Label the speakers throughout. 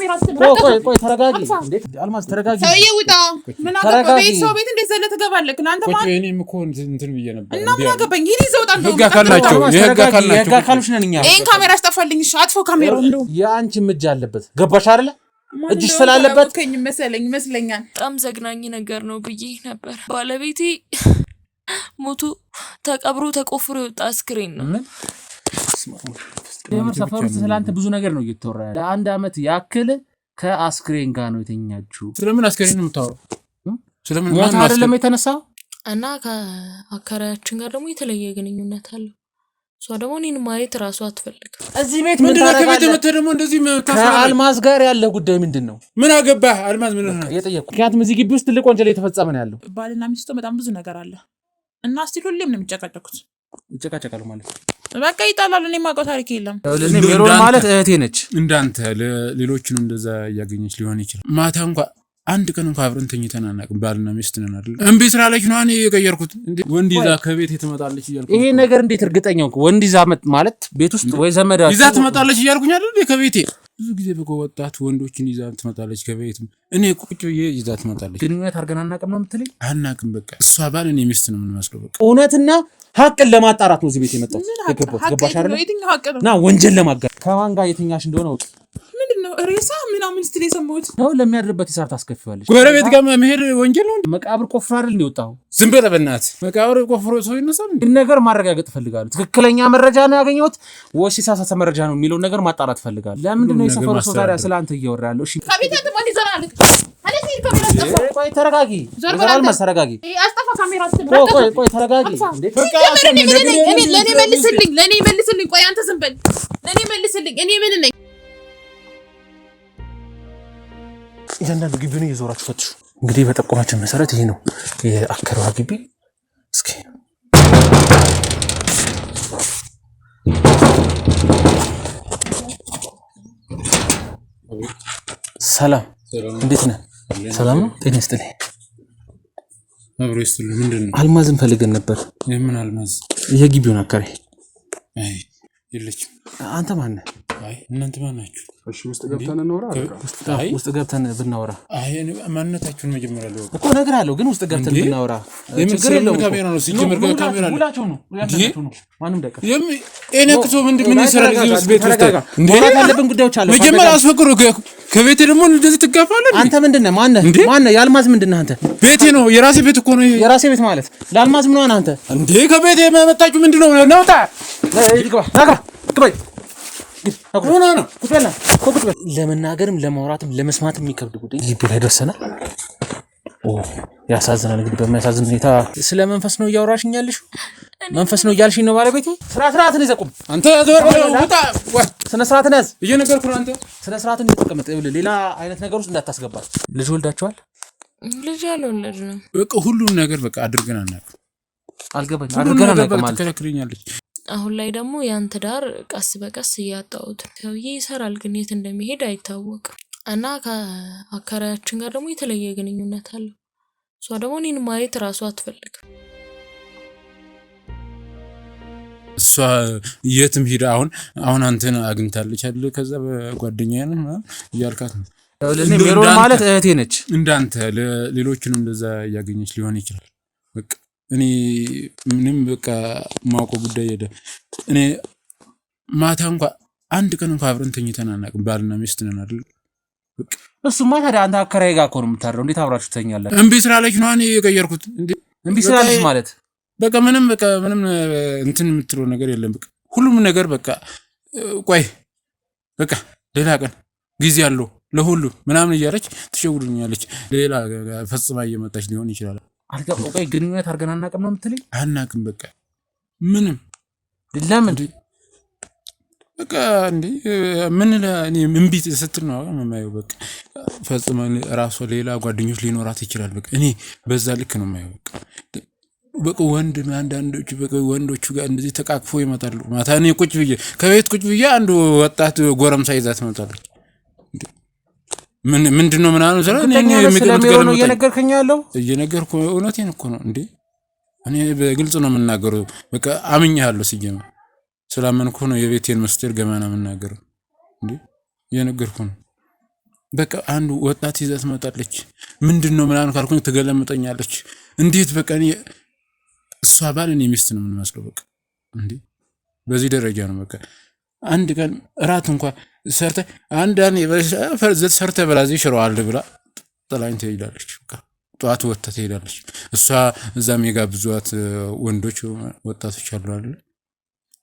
Speaker 1: ካሜራ አስተባባሪ ቆይ ተረጋጊ እንዴ አልማዝ ተረጋጊ
Speaker 2: ሰውዬው ውጣ ምን አገባኝ ቤት ሰው ቤት እንደ ዘለ ተገባለክ እናንተ ማለት
Speaker 3: ቆይ እኔም እኮ እንትን ብዬ ነበር
Speaker 2: እና ምን አገባኝ ይሄ ይዘውጣ እንደው
Speaker 1: የህግ አካሎች ነን እኛ
Speaker 2: ይሄን ካሜራ አስጠፋልኝ እሺ አጥፎ ካሜራው እንደው
Speaker 1: ያንቺ እጅ አለበት ገባሽ አይደለ እጅሽ ስላለበት
Speaker 2: ከኝ መስለኛል
Speaker 4: በጣም ዘግናኝ ነገር ነው ብዬ ነበር ባለቤቴ ሞቱ ተቀብሮ ተቆፍሮ የወጣ አስክሬን ነው
Speaker 1: ምን ሰፈሩ ስለአንተ ብዙ ነገር ነው እየተወራ ያለ ለአንድ አመት ያክል ከአስክሬን ጋር ነው የተኛችሁ
Speaker 3: ስለምን አስክሬን ነው የምታወራው ስለምን
Speaker 1: ማን አይደለም የተነሳው
Speaker 4: እና ከአከራያችን ጋር ደግሞ የተለየ ግንኙነት አለው ሷ ደግሞ እኔን ማየት ራሱ አትፈልግም
Speaker 1: እዚህ ቤት ምን
Speaker 3: ታረጋለህ ከቤት ደግሞ እንደዚህ
Speaker 1: ከአልማዝ ጋር ያለ ጉዳይ ምንድነው
Speaker 3: ምን አገባህ አልማዝ ምን ነው
Speaker 1: የጠየቁ ምክንያቱም እዚህ ግቢ ውስጥ ትልቅ ወንጀል የተፈጸመ ነው ያለው
Speaker 2: ባልና ሚስቱ በጣም ብዙ ነገር አለ እና እስቲ ሁሌም ነው የሚጨቃጨቁት
Speaker 1: ይጨቃጨቃሉ ማለት
Speaker 2: በቃ ይጣላሉ እኔ ማውቀው ታሪክ የለም
Speaker 1: ለኔ ሜሮን ማለት እህቴ ነች
Speaker 3: እንዳንተ ለሌሎችንም እንደዛ ያገኘች ሊሆን ይችላል ማታ እንኳን አንድ ቀን እንኳን አብረን ተኝተን አናውቅም ባልና ሚስት ነን አይደል እንዴ ስራ ላይ ነው እኔ የቀየርኩት እንዴ ወንድ ይዛ ከቤት ትመጣለች እያልኩ
Speaker 1: ይሄ ነገር እንዴት እርግጠኛው ወንድ ይዛ ማለት ቤት ውስጥ ወይ ዘመዳ
Speaker 3: ይዛ ትመጣለች እያልኩኝ አይደል ከቤቴ ብዙ ጊዜ በወጣት ወንዶችን ይዛ ትመጣለች ከቤት እኔ ቁጭ ብዬ ይዛ ትመጣለች
Speaker 1: ግንኙነት አርገና አናውቅም ነው የምትለኝ
Speaker 3: አናውቅም በቃ እሷ ባል እኔ ሚስት ነው የምንመስለው በቃ
Speaker 1: እውነትና ሐቅን ለማጣራት ነው እዚህ ቤት የመጣው ገባሽ አይደል ና ወንጀል ለማጋር ከማን ጋር የትኛሽ እንደሆነ ወጥ
Speaker 2: ምንድነው ሬሳ ምናምን ስትል የሰማሁት
Speaker 1: ነው ለሚያድርበት ሂሳብ ታስከፍላለች
Speaker 3: ጎረቤት ጋር መሄድ ወንጀል ነው
Speaker 1: መቃብር ቆፍሮ አይደል ነው የወጣው
Speaker 3: ዝም ብለህ በእናትህ መቃብር ቆፍሮ ሰው ይነሳል
Speaker 1: ይሄን ነገር ማረጋገጥ ፈልጋለሁ ትክክለኛ መረጃ ነው ያገኘሁት ወይስ የተሳሳተ መረጃ ነው የሚለው ነገር ማጣራት ፈልጋለሁ ለምንድን ነው የሰፈሩ ሰው ታዲያ ስላንተ እያወራ ያለው እሺ
Speaker 2: ከቤት ተማን ይዘራል
Speaker 1: ቆይ ተረጋጊ ዘራል ተረጋጊ
Speaker 2: አስጠፋ ካሜራ አስተባባሪ
Speaker 1: ቆይ ተረጋጊ እንዴ
Speaker 2: በቃ ለኔ መልስልኝ ቆይ አንተ ዝም በል ለኔ መልስልኝ እኔ ምን ነኝ
Speaker 1: እያንዳንዱ ግቢውን እየዞራችሁ ፈትሹ እንግዲህ በጠቆማችን መሰረት ይሄ ነው የአከራዋ ግቢ እስኪ ሰላም እንዴት ነህ ሰላም ነው ጤና ይስጥልኝ
Speaker 3: አብሮ ይስጥልኝ ምንድነው
Speaker 1: አልማዝን ፈልገን ነበር
Speaker 3: የምን አልማዝ
Speaker 1: የግቢውን አከራይ
Speaker 3: አይ የለችም
Speaker 1: አንተ ማን ነህ
Speaker 3: አይ እናንተ ማን ናችሁ
Speaker 5: እሺ ውስጥ ገብተን እናወራ
Speaker 1: ውስጥ ገብተን ብናወራ
Speaker 3: አይ ማንነታችሁን መጀመሪያ ነው
Speaker 1: እኮ ነገር አለው ግን ውስጥ ገብተን ብናወራ
Speaker 3: ችግር የለውም ካሜራ ነው ሲጀመር ካሜራ ነው
Speaker 1: ሁላችሁ ነው ያንተው ነው ማንም ደቀ
Speaker 3: እኔክቶ ምን ይሰራል እዚህ ውስጥ ቤት ውስጥ
Speaker 1: እንዴ ያለብን ጉዳዮች አሉ
Speaker 3: መጀመሪያ አስፈቅሩ ከቤቴ ደግሞ እንደዚህ ትጋፋለህ
Speaker 1: አንተ ምንድነህ ማነህ ያልማዝ ምንድነህ አንተ
Speaker 3: ቤቴ ነው የራሴ ቤት እኮ ነው
Speaker 1: የራሴ ቤት ማለት ለአልማዝ ምን ሆነ አንተ
Speaker 3: እንዴ ከቤቴ መጣችሁ ምንድነው ነውታ
Speaker 1: ለመናገርም ለማውራትም ለመስማትም የሚከብድ ጉዳይ ግቢ ላይ ደርሰናል ያሳዝናል እንግዲህ በሚያሳዝን ሁኔታ ስለ መንፈስ ነው እያወራሽኝ ያለሽ መንፈስ ነው እያልሽኝ ነው ባለቤቴ ስርዓትን ይዘቁም
Speaker 3: አንተ ወጣ
Speaker 1: ስነ ስርዓትን ያዝ
Speaker 3: እየነገርኩ ነው አንተ
Speaker 1: ስነ ስርዓትን ተቀመጥ ሌላ አይነት ነገር ውስጥ እንዳታስገባል ልጅ ወልዳችኋል
Speaker 4: ልጅ አልወለድንም
Speaker 3: በቃ ሁሉም ነገር በቃ አድርገን አናውቅም
Speaker 1: አልገባኝ አድርገን አናውቅም ማለት
Speaker 3: ተከለክለኛለች
Speaker 4: አሁን ላይ ደግሞ ያንተ ዳር ቀስ በቀስ እያጣውት ሰውዬ ይሰራል ግን የት እንደሚሄድ አይታወቅም እና ከአከራያችን ጋር ደግሞ የተለየ ግንኙነት አለው ሷ ደግሞ እኔን ማየት ራሱ አትፈልግም
Speaker 3: እሷ የትም ሄዳ አሁን አንተን አግኝታለች አይደል ከዛ በጓደኛዬ ነው እያልካት ነው
Speaker 1: ለኔ ሜሮን ማለት እህቴ ነች
Speaker 3: እንዳንተ ለሌሎችንም እንደዛ ያገኘች ሊሆን ይችላል በቃ እኔ ምንም በቃ ማውቀው ጉዳይ የለ እኔ ማታ እንኳን አንድ ቀን እንኳን አብረን ተኝተን አናውቅም ባልና ሚስት ነን አይደል በቃ
Speaker 1: እሱማ ታዲያ አንተ አከራይ ጋር እኮ ነው የምታድረው እንዴት አብራችሁ ትተኛላችሁ
Speaker 3: እምቢ ስላለች ነው እኔ የቀየርኩት እንዴ
Speaker 1: እምቢ ስላለች ማለት
Speaker 3: በቃ ምንም እንትን የምትለው ነገር የለም በቃ ሁሉም ነገር በቃ ቆይ በቃ ሌላ ቀን ጊዜ አለው ለሁሉ ምናምን እያለች ትሸውዱኛለች ሌላ ፈጽማ እየመጣች ሊሆን ይችላል
Speaker 1: አልገባው ቆይ ግንኙነት አርገና አናውቅም ነው የምትለኝ
Speaker 3: አናውቅም በቃ ምንም
Speaker 1: ለምን
Speaker 3: በቃ እንዴ ምን ለኔ እምቢ ስትል ነው የማየው በቃ ፈጽማ ራሷ ሌላ ጓደኞች ሊኖራት ይችላል በቃ እኔ በዛ ልክ ነው የማየው በቃ ወንድ አንዳንዶቹ በቃ ወንዶቹ ጋር እንደዚህ ተቃቅፎ ይመጣሉ ማታ እኔ ከቤት ቁጭ ብዬ አንዱ ወጣት ጎረምሳ ይዛት ትመጣለች ምንድነው ምናምን ዘራ እኔ
Speaker 1: የሚገርም ነው እየነገርከኝ ያለው
Speaker 3: እየነገርኩ እውነቴን እኮ ነው እንዴ እኔ በግልጽ ነው የምናገረው በቃ አምኛለሁ ሲጀመር ስላመንኩ ነው የቤቴን መስጠር ገማና የምናገረው እንዴ እየነገርኩ ነው በቃ አንዱ ወጣት ይዛ ትመጣለች። ምንድነው ምናምን ካልኩኝ ትገለምጠኛለች። እንዴት በቃ እሷ ባል እኔ ሚስት ነው የምንመስለው። በቃ እንዴ በዚህ ደረጃ ነው። በቃ አንድ ቀን እራት እንኳን ሰርተ አንዳን ፈርዘት ሰርተ በላዚ ሽሮአል ብላ ጥላኝ ትሄዳለች። በቃ ጧት ወጥታ ትሄዳለች። እሷ እዛም የጋብዟት ወንዶች ወጣቶች አሉ አይደል?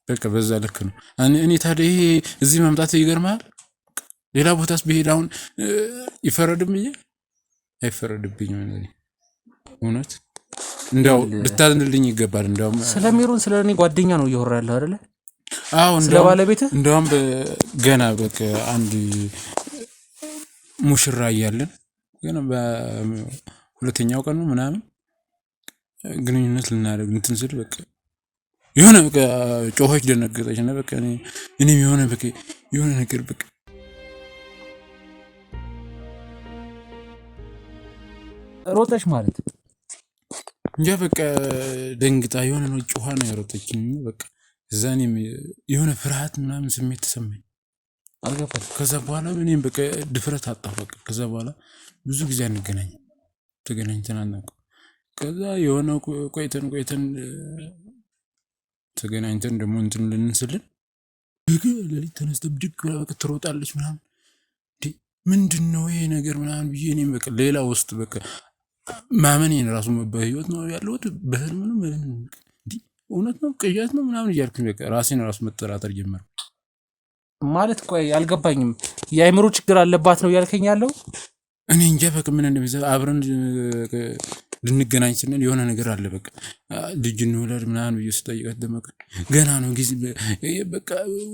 Speaker 3: በቃ በዛ ልክ ነው። እኔ ታዲያ ይሄ እዚህ መምጣት ይገርማል። ሌላ ቦታስ ብሄድ አሁን ይፈረድብኝ አይፈረድብኝም? እውነት እንደው ልታዝንልኝ ይገባል። እንደው
Speaker 1: ስለሚሩን ስለኔ ጓደኛ ነው እያወራ ያለው አይደለ?
Speaker 3: አዎ
Speaker 1: ስለ ባለቤት
Speaker 3: እንደውም ገና በቃ አንድ ሙሽራ እያለን ገና በሁለተኛው ቀን ነው ምናምን ግንኙነት ልናደርግ እንትን ስል በቃ የሆነ በቃ ጮኸች፣ ደነገጠች እና በቃ እኔም የሆነ በቃ የሆነ ነገር በቃ
Speaker 1: ሮጠሽ ማለት
Speaker 3: እንጃ በቃ ደንግጣ የሆነ ነው ጮኻ ነው ያሮጠችኝ። በቃ እዛኔም የሆነ ፍርሃት ምናምን ስሜት ተሰማኝ።
Speaker 1: አልገባኝ።
Speaker 3: ከዛ በኋላ እኔም በቃ ድፍረት አጣሁ። በቃ ከዛ በኋላ ብዙ ጊዜ ተገናኝተን አናውቅም። ከዛ የሆነ ቆይተን ተገናኝተን ደግሞ እንትን ልንስልን ለሊት ተነስተ ብድግ ብላ በቃ ትሮጣለች ምናምን። ምንድነው ይሄ ነገር ምናምን ብዬ እኔም በቃ ሌላ ውስጥ በቃ ማመኔን ራሱ በህይወት ነው ያለሁት በህልም ነው እውነት ነው ቅያት ነው ምናምን እያልኩኝ በቃ ራሴን ራሱ መጠራጠር ጀመርኩ።
Speaker 1: ማለት ቆይ አልገባኝም። የአእምሮ ችግር አለባት ነው ያልከኝ ያለው?
Speaker 3: እኔ እንጃ በቃ ምን እንደሚዘ አብረን ልንገናኝ ስንል የሆነ ነገር አለ በቃ ልጅ እንውለድ ምናምን ብዬ ስጠይቃት ደመቀ ገና ነው ጊዜ በቃ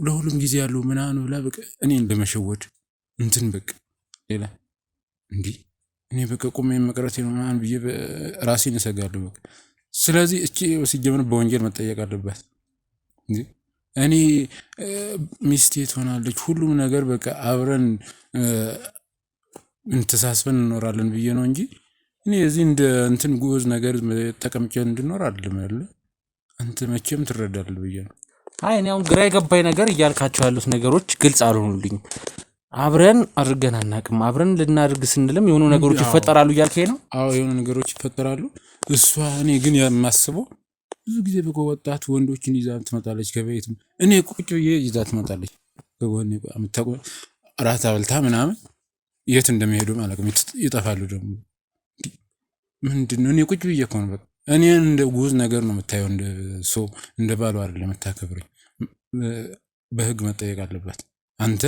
Speaker 3: ለሁሉም ጊዜ ያለው ምናምን ብላ በቃ እኔን ለመሸወድ እንትን በቃ ሌላ እኔ በቃ ቆሜ መቅረቴ ነው ምናምን ብዬ ራሴን እሰጋለሁ በቃ። ስለዚህ እቺ ሲጀምር በወንጀል መጠየቅ አለባት። እኔ ሚስቴ ትሆናለች ሁሉም ነገር በቃ አብረን እንተሳስበን እንኖራለን ብዬ ነው እንጂ እኔ እዚህ እንደ እንትን ጉዝ ነገር ተቀምጬ እንድኖር አይደለም ያለ። አንተ መቼም ትረዳለህ ብዬ ነው።
Speaker 1: አይ እኔ አሁን ግራ የገባኝ ነገር እያልካቸው ያሉት ነገሮች ግልጽ አልሆኑልኝ። አብረን አድርገን አናውቅም። አብረን ልናደርግ ስንልም የሆኑ ነገሮች ይፈጠራሉ እያልከኝ ነው?
Speaker 3: አዎ የሆኑ ነገሮች ይፈጠራሉ። እሷ እኔ ግን የማስበው ብዙ ጊዜ በቃ ወጣት ወንዶችን ይዛ ትመጣለች ከቤትም እኔ ቁጭ ብዬ ይዛ ትመጣለች። በጎኔ እራት አብልታ ምናምን የት እንደሚሄዱ ማለት ነው ይጠፋሉ። ደግሞ ምንድነው እኔ ቁጭ ብዬ እኮ ነው በቃ እኔ እንደ ጉዝ ነገር ነው የምታየው። እንደ ሰው እንደ ባሉ አይደለም የምታከብረኝ። በህግ መጠየቅ አለባት። አንተ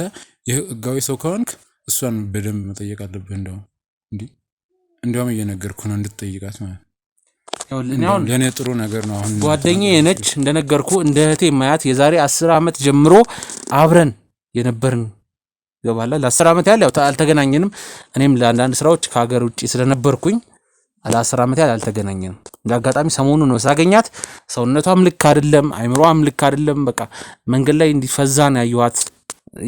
Speaker 3: የህጋዊ ሰው ከሆንክ እሷን በደንብ መጠየቅ አለብህ። እንደውም እየነገርኩ ነው እንድትጠይቃት ማለት ነው። ለእኔ ጥሩ ነገር ነው። አሁን
Speaker 1: ጓደኛዬ ነች እንደነገርኩ እንደ እህቴ ማያት የዛሬ 10 ዓመት ጀምሮ አብረን የነበርን ገባላ። ለ10 ዓመት ያህል ያው አልተገናኘንም። እኔም ለአንዳንድ ስራዎች ከሀገር ውጪ ስለነበርኩኝ ለ10 ዓመት ያህል አልተገናኘንም። እንዳጋጣሚ ሰሞኑን ነው ሳገኛት። ሰውነቷም ልክ አይደለም፣ አይምሮዋም ልክ አይደለም። በቃ መንገድ ላይ እንዲፈዛን ያዩዋት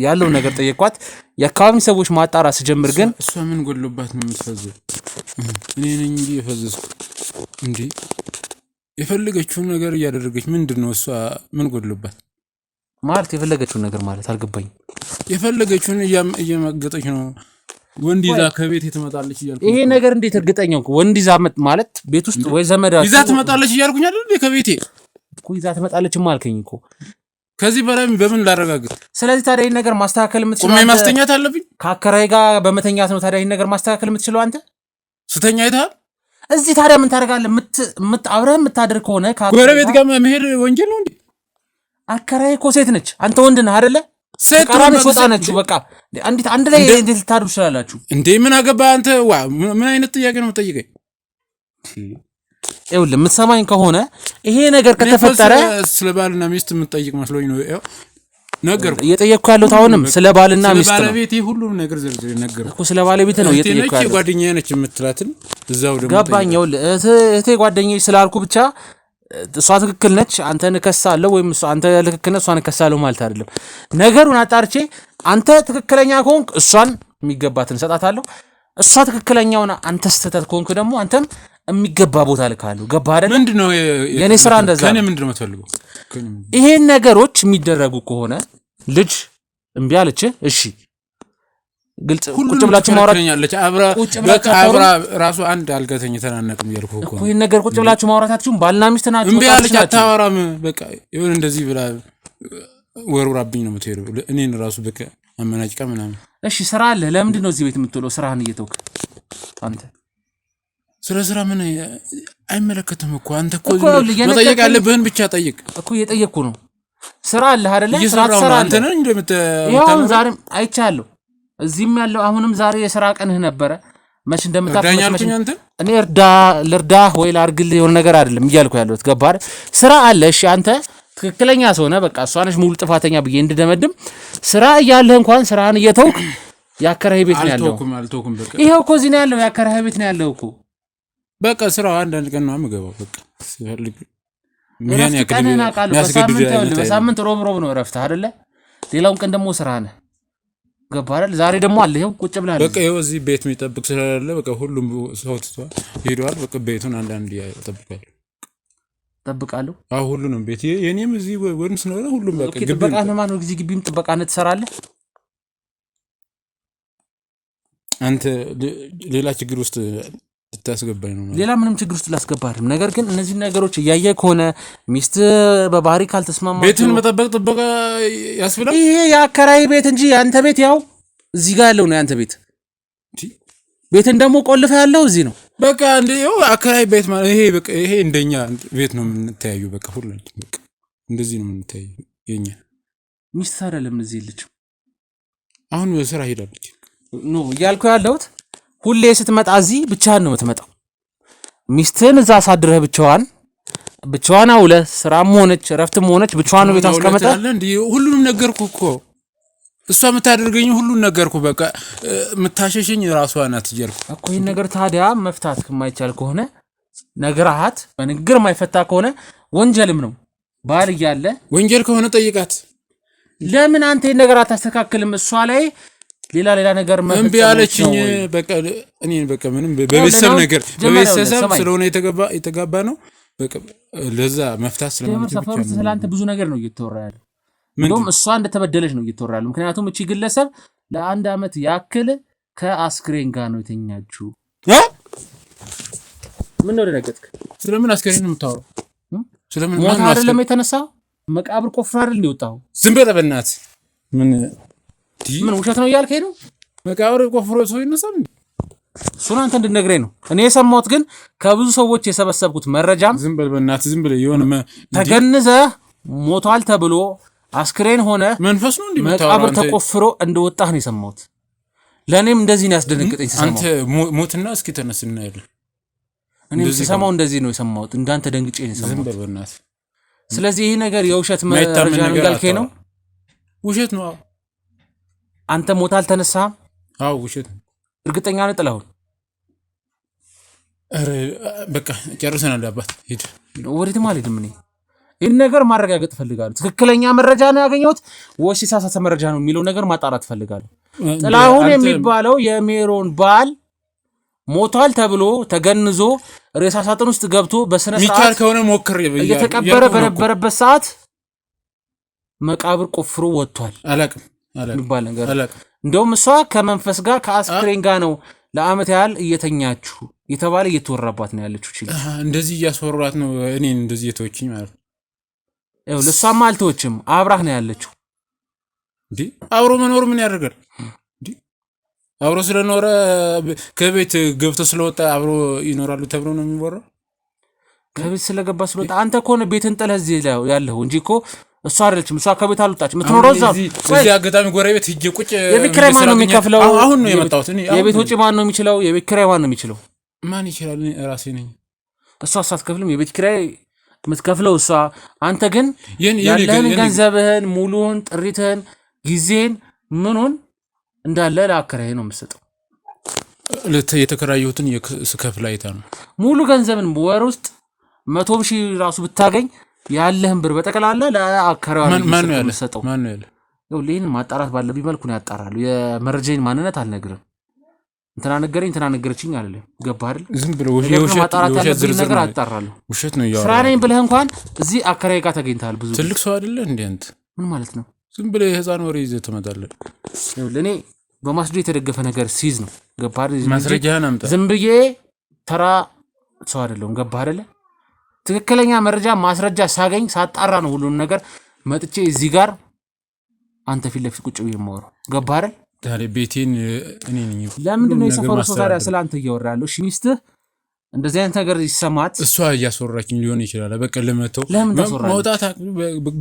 Speaker 1: ያለው ነገር ጠየቅኳት። የአካባቢ ሰዎች ማጣራት ሲጀምር ግን
Speaker 3: እሷ ምን ጎሎባት ነው የምትፈዘው? እኔ ነኝ እንጂ የፈዘዝኩ የፈለገችውን ነገር እያደረገች ምንድነው? እሷ ምን ጎሎባት
Speaker 1: ማለት የፈለገችውን ነገር ማለት አልገባኝም።
Speaker 3: የፈለገችውን እየማገጠች ነው። ወንድ ይዛ ከቤት ትመጣለች እያልኩ
Speaker 1: ይሄ ነገር እንዴት እርግጠኛው? ወንድ ይዛ ማለት ቤት ውስጥ ወይ ዘመዳ
Speaker 3: ይዛ ትመጣለች እያልኩኝ አይደል? ከቤቴ
Speaker 1: እኮ ይዛ ትመጣለች ማልከኝ እኮ።
Speaker 3: ከዚህ በላይ በምን ላረጋግጥ?
Speaker 1: ስለዚህ ታዲያ ይሄን ነገር ማስተካከል የምትችለው
Speaker 3: ቆሜ ማስተኛት አለብኝ?
Speaker 1: ከአከራይ ጋር በመተኛት ነው ታዲያ ይሄን ነገር ማስተካከል የምትችለው አንተ?
Speaker 3: ስተኛ አይተሃል?
Speaker 1: እዚህ ታዲያ ምን ታደርጋለህ? አብረህ የምታደርግ ከሆነ
Speaker 3: ጎረቤት ጋር መሄድ ወንጀል ነው እንዴ?
Speaker 1: አከራይ እኮ ሴት ነች፣ አንተ ወንድ ነህ አይደለ?
Speaker 3: ሴት
Speaker 1: ነች። በቃ አንድ ላይ እንዴት ልታድሩ ትችላላችሁ
Speaker 3: እንዴ? ምን አገባ አንተ? ምን አይነት ጥያቄ ነው የምትጠይቀኝ?
Speaker 1: ይኸውልህ የምትሰማኝ ከሆነ ይሄ ነገር ከተፈጠረ
Speaker 3: ስለ ባልና ሚስት የምትጠይቅ መስሎኝ ነው ነገርኩህ።
Speaker 1: እየጠየቅኩ ያለሁት አሁንም ስለ ባልና ሚስት ነው።
Speaker 3: ባለቤቴ ሁሉም ነገር ዝርዝር ነገርኩህ
Speaker 1: እኮ ስለ ባለቤት ነው እየጠየቅኩ ያለሁት።
Speaker 3: ጓደኛዬ ነች የምትላትን እዛው ደግሞ
Speaker 1: ገባኝ። ይኸውልህ እህቴ ጓደኛዬ ስላልኩ ብቻ እሷ ትክክል ነች አንተን እከሳለሁ ወይም አንተ ትክክል ነህ እሷን እከሳለሁ ማለት አይደለም። ነገሩን አጣርቼ አንተ ትክክለኛ ከሆንክ እሷን የሚገባትን ሰጣታለሁ። እሷ ትክክለኛውና አንተ ስተት ከሆንክ ደግሞ አንተም የሚገባ ቦታ ልካለሁ። ገባህ አይደል?
Speaker 3: ምንድነው
Speaker 1: የኔ ስራ እንደዛ ነው።
Speaker 3: ከኔ ምንድነው የምትፈልገው?
Speaker 1: ይሄን ነገሮች የሚደረጉ ከሆነ ልጅ እምቢ አለች፣ እሺ ግልጽ ቁጭ ብላችሁ ማውራት
Speaker 3: ትኛለች አብራ ራሱ አንድ አልጋተኝ ተናነቅም ይልኩ
Speaker 1: እኮ ይሄን ነገር ቁጭ ብላችሁ ማውራታችሁም ባልና ሚስት ናችሁ
Speaker 3: እምቢ አለች አታወራም በቃ ይሁን እንደዚህ ብላ ወርውራብኝ ነው የምትሄደው እኔን ራሱ በቃ አመናጭቃ ምናምን
Speaker 1: እሺ ስራ አለ ለምንድን ነው እዚህ ቤት የምትውለው ስራህን እየተውክ አንተ
Speaker 3: ስራ ምን አይመለከትም እኮ አንተ እኮ መጠየቅ ያለብህን ብቻ ጠይቅ
Speaker 1: እኮ እየጠየቅኩ ነው ስራ አለ አይደለ ስራ
Speaker 3: ትሰራ አንተ ነህ
Speaker 1: ይሄው ዛሬም አይቻለሁ እዚህም ያለው አሁንም ዛሬ የሥራ ቀንህ ነበረ መች እንደምታፈሽ እኔ ልርዳህ ወይ ላርግልህ የሆነ ነገር አይደለም እያልኩ ያለሁት ገባህ ስራ አለ እሺ አንተ ትክክለኛ ሰው ነህ በቃ እሷ ነሽ ሙሉ ጥፋተኛ ብዬ እንድደመድም ስራ እያለህ እንኳን ስራህን እየተውክ ያከራይ ቤት ነው ያለው
Speaker 3: አልተውኩም በቃ
Speaker 1: ይሄው እኮ እዚህ ነው ያለው ያከራይ ቤት ነው ያለው እኮ
Speaker 3: በቃ ስራው አንድ ቀን ነው የምገባው በቃ ሲፈልግ
Speaker 1: ምን ያስገድዳል በሳምንት ሮብ ነው እረፍት አይደለ ሌላውን ቀን ደግሞ ስራ ነህ ገባህ አይደል ዛሬ ደግሞ አለ ይሄው ቁጭ ብለሃል
Speaker 3: በቃ ይሄው እዚህ ቤት የሚጠብቅ ስለሌለ በቃ ሁሉም ሰው ትቷል ሄዷል በቃ ቤቱን አንዳንድ
Speaker 1: ጠብቃለሁ
Speaker 3: ሁሉንም ቤት የኔም እዚህ ወንስ ነው ሁሉም በቃ
Speaker 1: ጥበቃ ነው ማን ነው ግቢም ጥበቃነት ትሰራለህ አንተ
Speaker 3: ሌላ ችግር ውስጥ ልታስገባኝ ነው
Speaker 1: ሌላ ምንም ችግር ውስጥ ላስገባህም ነገር ግን እነዚህ ነገሮች እያየ ከሆነ ሚስት በባህሪ ካልተስማማችሁ
Speaker 3: ቤቱን መጠበቅ ጥበቃ ያስፈልጋል
Speaker 1: ይሄ ያከራይ ቤት እንጂ ያንተ ቤት ያው እዚህ ጋር ያለው ነው ያንተ ቤት ቤትን ደግሞ ቆልፈ ያለው እዚህ ነው
Speaker 3: በቃ እንደው አከራይ ቤት ማለት ይሄ በቃ ይሄ እንደኛ ቤት ነው የምንተያዩ በቃ ሁላችን በቃ እንደዚህ ነው የምንተያዩ የኛ
Speaker 1: ሚስት አይደለም እዚህ ልጅ
Speaker 3: አሁን በስራ ሄዳለች
Speaker 1: ኖ ያልኩ ያለውት ሁሌ ስትመጣ እዚህ ብቻህን ነው የምትመጣው ሚስትን እዛ አሳድረህ ብቻዋን አውለ ስራም ሆነች ረፍትም ሆነች ብቻዋን ቤት አስቀመጠ
Speaker 3: ሁሉንም ነገርኩ እኮ እሷ የምታደርገኝ ሁሉን ነገርኩ በቃ የምታሸሸኝ ራሷ ናት እያልኩ
Speaker 1: እኮ ይሄን ነገር ታዲያ መፍታት ከማይቻል ከሆነ ነገርሃት በንግግር ማይፈታ ከሆነ ወንጀልም ነው ባል እያለ
Speaker 3: ወንጀል ከሆነ ጠይቃት
Speaker 1: ለምን አንተ ይሄን ነገር አታስተካክልም እሷ ላይ ሌላ ነገር
Speaker 3: እምቢ አለችኝ በቃ እኔ በቃ ምንም በቤተሰብ ነገር በቤተሰብ ስለሆነ የተጋባ ነው በቃ ለዛ መፍታት
Speaker 1: ስለማይቻል ስለአንተ ብዙ ነገር ነው እየተወራ ያለው እንደውም እሷ እንደተበደለች ነው እየተወራ ያለው ምክንያቱም እቺ ግለሰብ ለአንድ አመት ያክል ከአስክሬን ጋር ነው የተኛችው ምን ነው ደነገጥክ
Speaker 3: ስለምን አስክሬን ነው የምታወራው ስለምን
Speaker 1: ሞት አይደለም የተነሳው መቃብር ቆፍራ አይደል እንደወጣው
Speaker 3: ዝም በል በእናትህ
Speaker 1: ምን ውሸት ነው እያልከኝ ነው
Speaker 3: መቃብር ቆፍሮ ሰው ይነሳል
Speaker 1: እሱን አንተ እንድትነግረኝ ነው እኔ የሰማሁት ግን ከብዙ ሰዎች የሰበሰብኩት መረጃም
Speaker 3: ዝም በል በእናትህ ዝም ብለህ የሆነ
Speaker 1: ተገንዘህ ሞቷል ተብሎ አስክሬን ሆነ
Speaker 3: መንፈስ ነው እንደምታወራው
Speaker 1: መቃብር ተቆፍሮ እንደወጣህ ነው የሰማሁት ለኔም እንደዚህ ነው ያስደነገጠኝ ሲሰማው
Speaker 3: አንተ ሞትና እስኪ ተነስና አይደል
Speaker 1: እኔም ሲሰማው እንደዚህ ነው የሰማሁት እንዳንተ ደንግጬ ነው የሰማሁት
Speaker 3: ዝም በል በእናትህ
Speaker 1: ስለዚህ ይሄ ነገር የውሸት መረጃ ነው እያልከኝ ነው
Speaker 3: ውሸት ነው
Speaker 1: አንተ ሞታል ተነሳ
Speaker 3: ውሸት
Speaker 1: እርግጠኛ ነህ ጥላሁን
Speaker 3: አረ በቃ ጨርሰናል አባት ሂድ
Speaker 1: ወዴት ማለት ምን ይሄን ነገር ማረጋገጥ ፈልጋለሁ ትክክለኛ መረጃ ነው ያገኘሁት ወይስ የተሳሳተ መረጃ ነው የሚለው ነገር ማጣራት ፈልጋለሁ ጥላሁን የሚባለው የሜሮን ባል ሞቷል ተብሎ ተገንዞ ሬሳ ሳጥን ውስጥ ገብቶ በስነ ስርዓት
Speaker 3: ሚካኤል ከሆነ ሞክር
Speaker 1: እየተቀበረ በነበረበት ሰዓት መቃብር ቆፍሮ ወጥቷል
Speaker 3: አላቅም
Speaker 1: የሚባል ነገር እንደውም እሷ ከመንፈስ ጋር ከአስክሬን ጋር ነው ለአመት ያህል እየተኛችሁ የተባለ እየተወራባት ነው ያለችው እቺ
Speaker 3: እንደዚህ እያስወራት ነው እኔን እንደዚህ የተወችኝ ማለት
Speaker 1: ነው ለሷማ አልተወችም አብራህ ነው ያለችው
Speaker 3: እንዴ አብሮ መኖር ምን ያደርጋል እንዴ አብሮ ስለኖረ ከቤት ገብቶ ስለወጣ አብሮ ይኖራሉ ተብሎ ነው የሚወራው
Speaker 1: ከቤት ስለገባ ስለወጣ አንተ ኮነ ቤትን ጥለህ እዚህ ያለው እንጂ እኮ እሷ አይደለችም እሷ ከቤት አልወጣች ምትኖረው
Speaker 3: እዚህ አጋጣሚ ጎረቤት ሂጅ ቁጭ
Speaker 1: የቤት ኪራይ ማን ነው የሚከፍለው
Speaker 3: አሁን ነው የመጣሁት እኔ
Speaker 1: የቤት ወጪ ማን ነው የሚችለው የቤት ኪራይ ማን ነው የሚችለው
Speaker 3: ማን ይችላል ራሴ ነኝ
Speaker 1: እሷ አትከፍልም የቤት ኪራይ የምትከፍለው እሷ አንተ ግን ያለህን ገንዘብህን ሙሉውን ጥሪትህን ጊዜን ምኑን እንዳለ ለአከራይ ነው የምትሰጠው
Speaker 3: የተከራየሁትን ስከፍል አይታ ነው
Speaker 1: ሙሉ ገንዘብን ወር ውስጥ 100,000 ራሱ ብታገኝ ያለህን ብር በጠቅላላ ለአከራይ ነው የምትሰጠው
Speaker 3: ማን ነው ያለ
Speaker 1: ይሄን ማጣራት ባለብኝ መልኩ ነው ያጣራሉ የመረጃዬን ማንነት አልነግርም እንትና ነገረኝ እንትና ነገረችኝ አይደለም ገባህ አይደል
Speaker 3: ዝም ብሎ ውሸት ዝርዝር
Speaker 1: ነገር አጣራለሁ
Speaker 3: ውሸት ነው ያወራው
Speaker 1: ስራ ነኝ ብለህ እንኳን እዚህ አከራይ ጋር ተገኝተሃል ብዙ
Speaker 3: ትልቅ ሰው አይደለ እንዴ አንተ
Speaker 1: ምን ማለት ነው
Speaker 3: ዝም ብለህ የህፃን ወሬ ይዘህ ትመጣለህ
Speaker 1: ለኔ በማስረጃ የተደገፈ ነገር ሲይዝ ነው። ገባህ አይደል?
Speaker 3: ማስረጃህን አምጣ።
Speaker 1: ዝም ብዬ ተራ ሰው አይደለሁም። ገባህ አይደል? ትክክለኛ መረጃ ማስረጃ ሳገኝ ሳጣራ ነው ሁሉም ነገር መጥቼ እዚህ ጋር አንተ ፊት ለፊት ቁጭ ብዬ የማወራው። ገባህ አይደል?
Speaker 3: ታዲያ ቤቴን እኔ ነኝ።
Speaker 1: ለምንድን ነው የሰፈሩ ሰው ታዲያ ስለአንተ እያወራ ያለው? እሺ ሚስትህ እንደዚህ አይነት ነገር ይሰማት
Speaker 3: እሷ እያስወራችኝ ሊሆን ይችላል። በቃ ለመተው መውጣት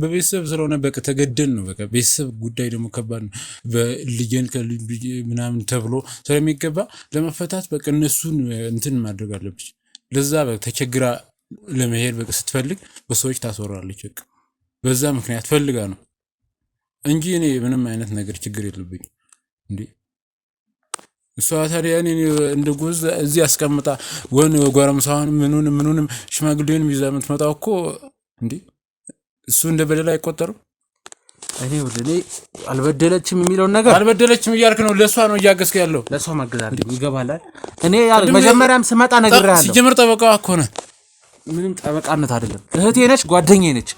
Speaker 3: በቤተሰብ ስለሆነ በቃ ተገደል ነው። በቃ ቤተሰብ ጉዳይ ደግሞ ከባድ ነው። በልጄን ከልጅ ምናምን ተብሎ ስለሚገባ ለመፈታት በቃ እነሱን እንትን ማድረግ አለብሽ። ለዛ በቃ ተቸግራ ለመሄድ በቃ ስትፈልግ በሰዎች ታስወራለች። በቃ በዛ ምክንያት ፈልጋ ነው እንጂ እኔ ምንም አይነት ነገር ችግር የለብኝ እንዴ። እሷ ታዲያ እኔ እንደ ጎዝ እዚህ አስቀምጣ ወን ጎረምሳውን ምኑንም ሽማግሌውንም ይዛ የምትመጣው እኮ እንዴ እሱ እንደ በደል አይቆጠርም።
Speaker 1: እኔ አልበደለችም የሚለውን ነገር
Speaker 3: አልበደለችም እያልክ ነው። ለሷ ነው እያገዝክ ያለው።
Speaker 1: ለሷ ማገዛለሁ ይገባል። እኔ መጀመሪያም ስመጣ ነግሬሃለሁ።
Speaker 3: ሲጀምር ጠበቃዋ እኮ ነህ።
Speaker 1: ምንም ጠበቃነት አይደለም። እህቴ ነች፣ ጓደኛዬ ነች።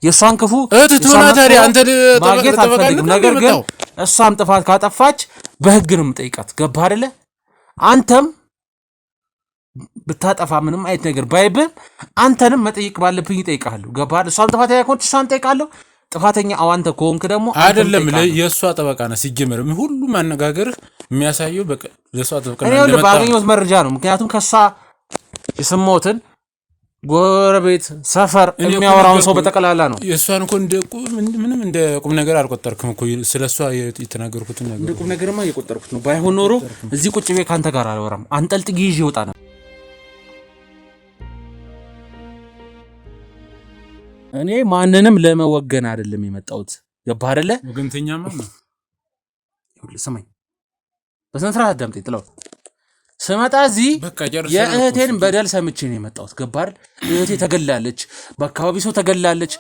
Speaker 1: የሷን ክፉ
Speaker 3: እህት ትሆና ታዲያ አንተ
Speaker 1: ጠበቃነት ነገር ግን እሷም ጥፋት ካጠፋች በህግ ነው የምጠይቃት። ገባህ አይደለ? አንተም ብታጠፋ ምንም አይነት ነገር ባይብህ አንተንም መጠየቅ ባለብኝ እጠይቃለሁ። ገባህ? እሷም ጥፋተኛ ከሆነች እሷን እጠይቃለሁ። ጥፋተኛ አዋንተ ከሆንክ ደግሞ
Speaker 3: አይደለም የእሷ ጠበቃ ነህ። ሲጀመር ሁሉም ማነጋገርህ የሚያሳየው በቃ ለእሷ ጠበቃ
Speaker 1: ነህ። እኔ ባገኘሁት መረጃ ነው። ምክንያቱም ከሷ የሰማሁትን ጎረቤት ሰፈር የሚያወራውን ሰው በተቀላላ ነው።
Speaker 3: የእሷን እኮ ምንም እንደ ቁም ነገር አልቆጠርክም እኮ ስለሷ የተናገርኩትን ነገር
Speaker 1: እንደ ቁም ነገርማ እየቆጠርኩት ነው። ባይሆን ኖሮ እዚህ ቁጭ ብዬ ካንተ ጋር አልወራም። አንጠልጥጌ ይዤ ይወጣ ነው። እኔ ማንንም ለመወገን አይደለም የመጣሁት። ገባህ አይደለ?
Speaker 3: ወገንተኛማ ነው።
Speaker 1: ስማኝ፣ በስነ ስርዓት አዳምጠኝ። ጥላው ስመጣ እዚህ የእህቴን በደል ሰምቼ ነው የመጣሁት። ገባህ አይደል? እህቴ ተገላለች፣ በአካባቢ ሰው ተገላለች፣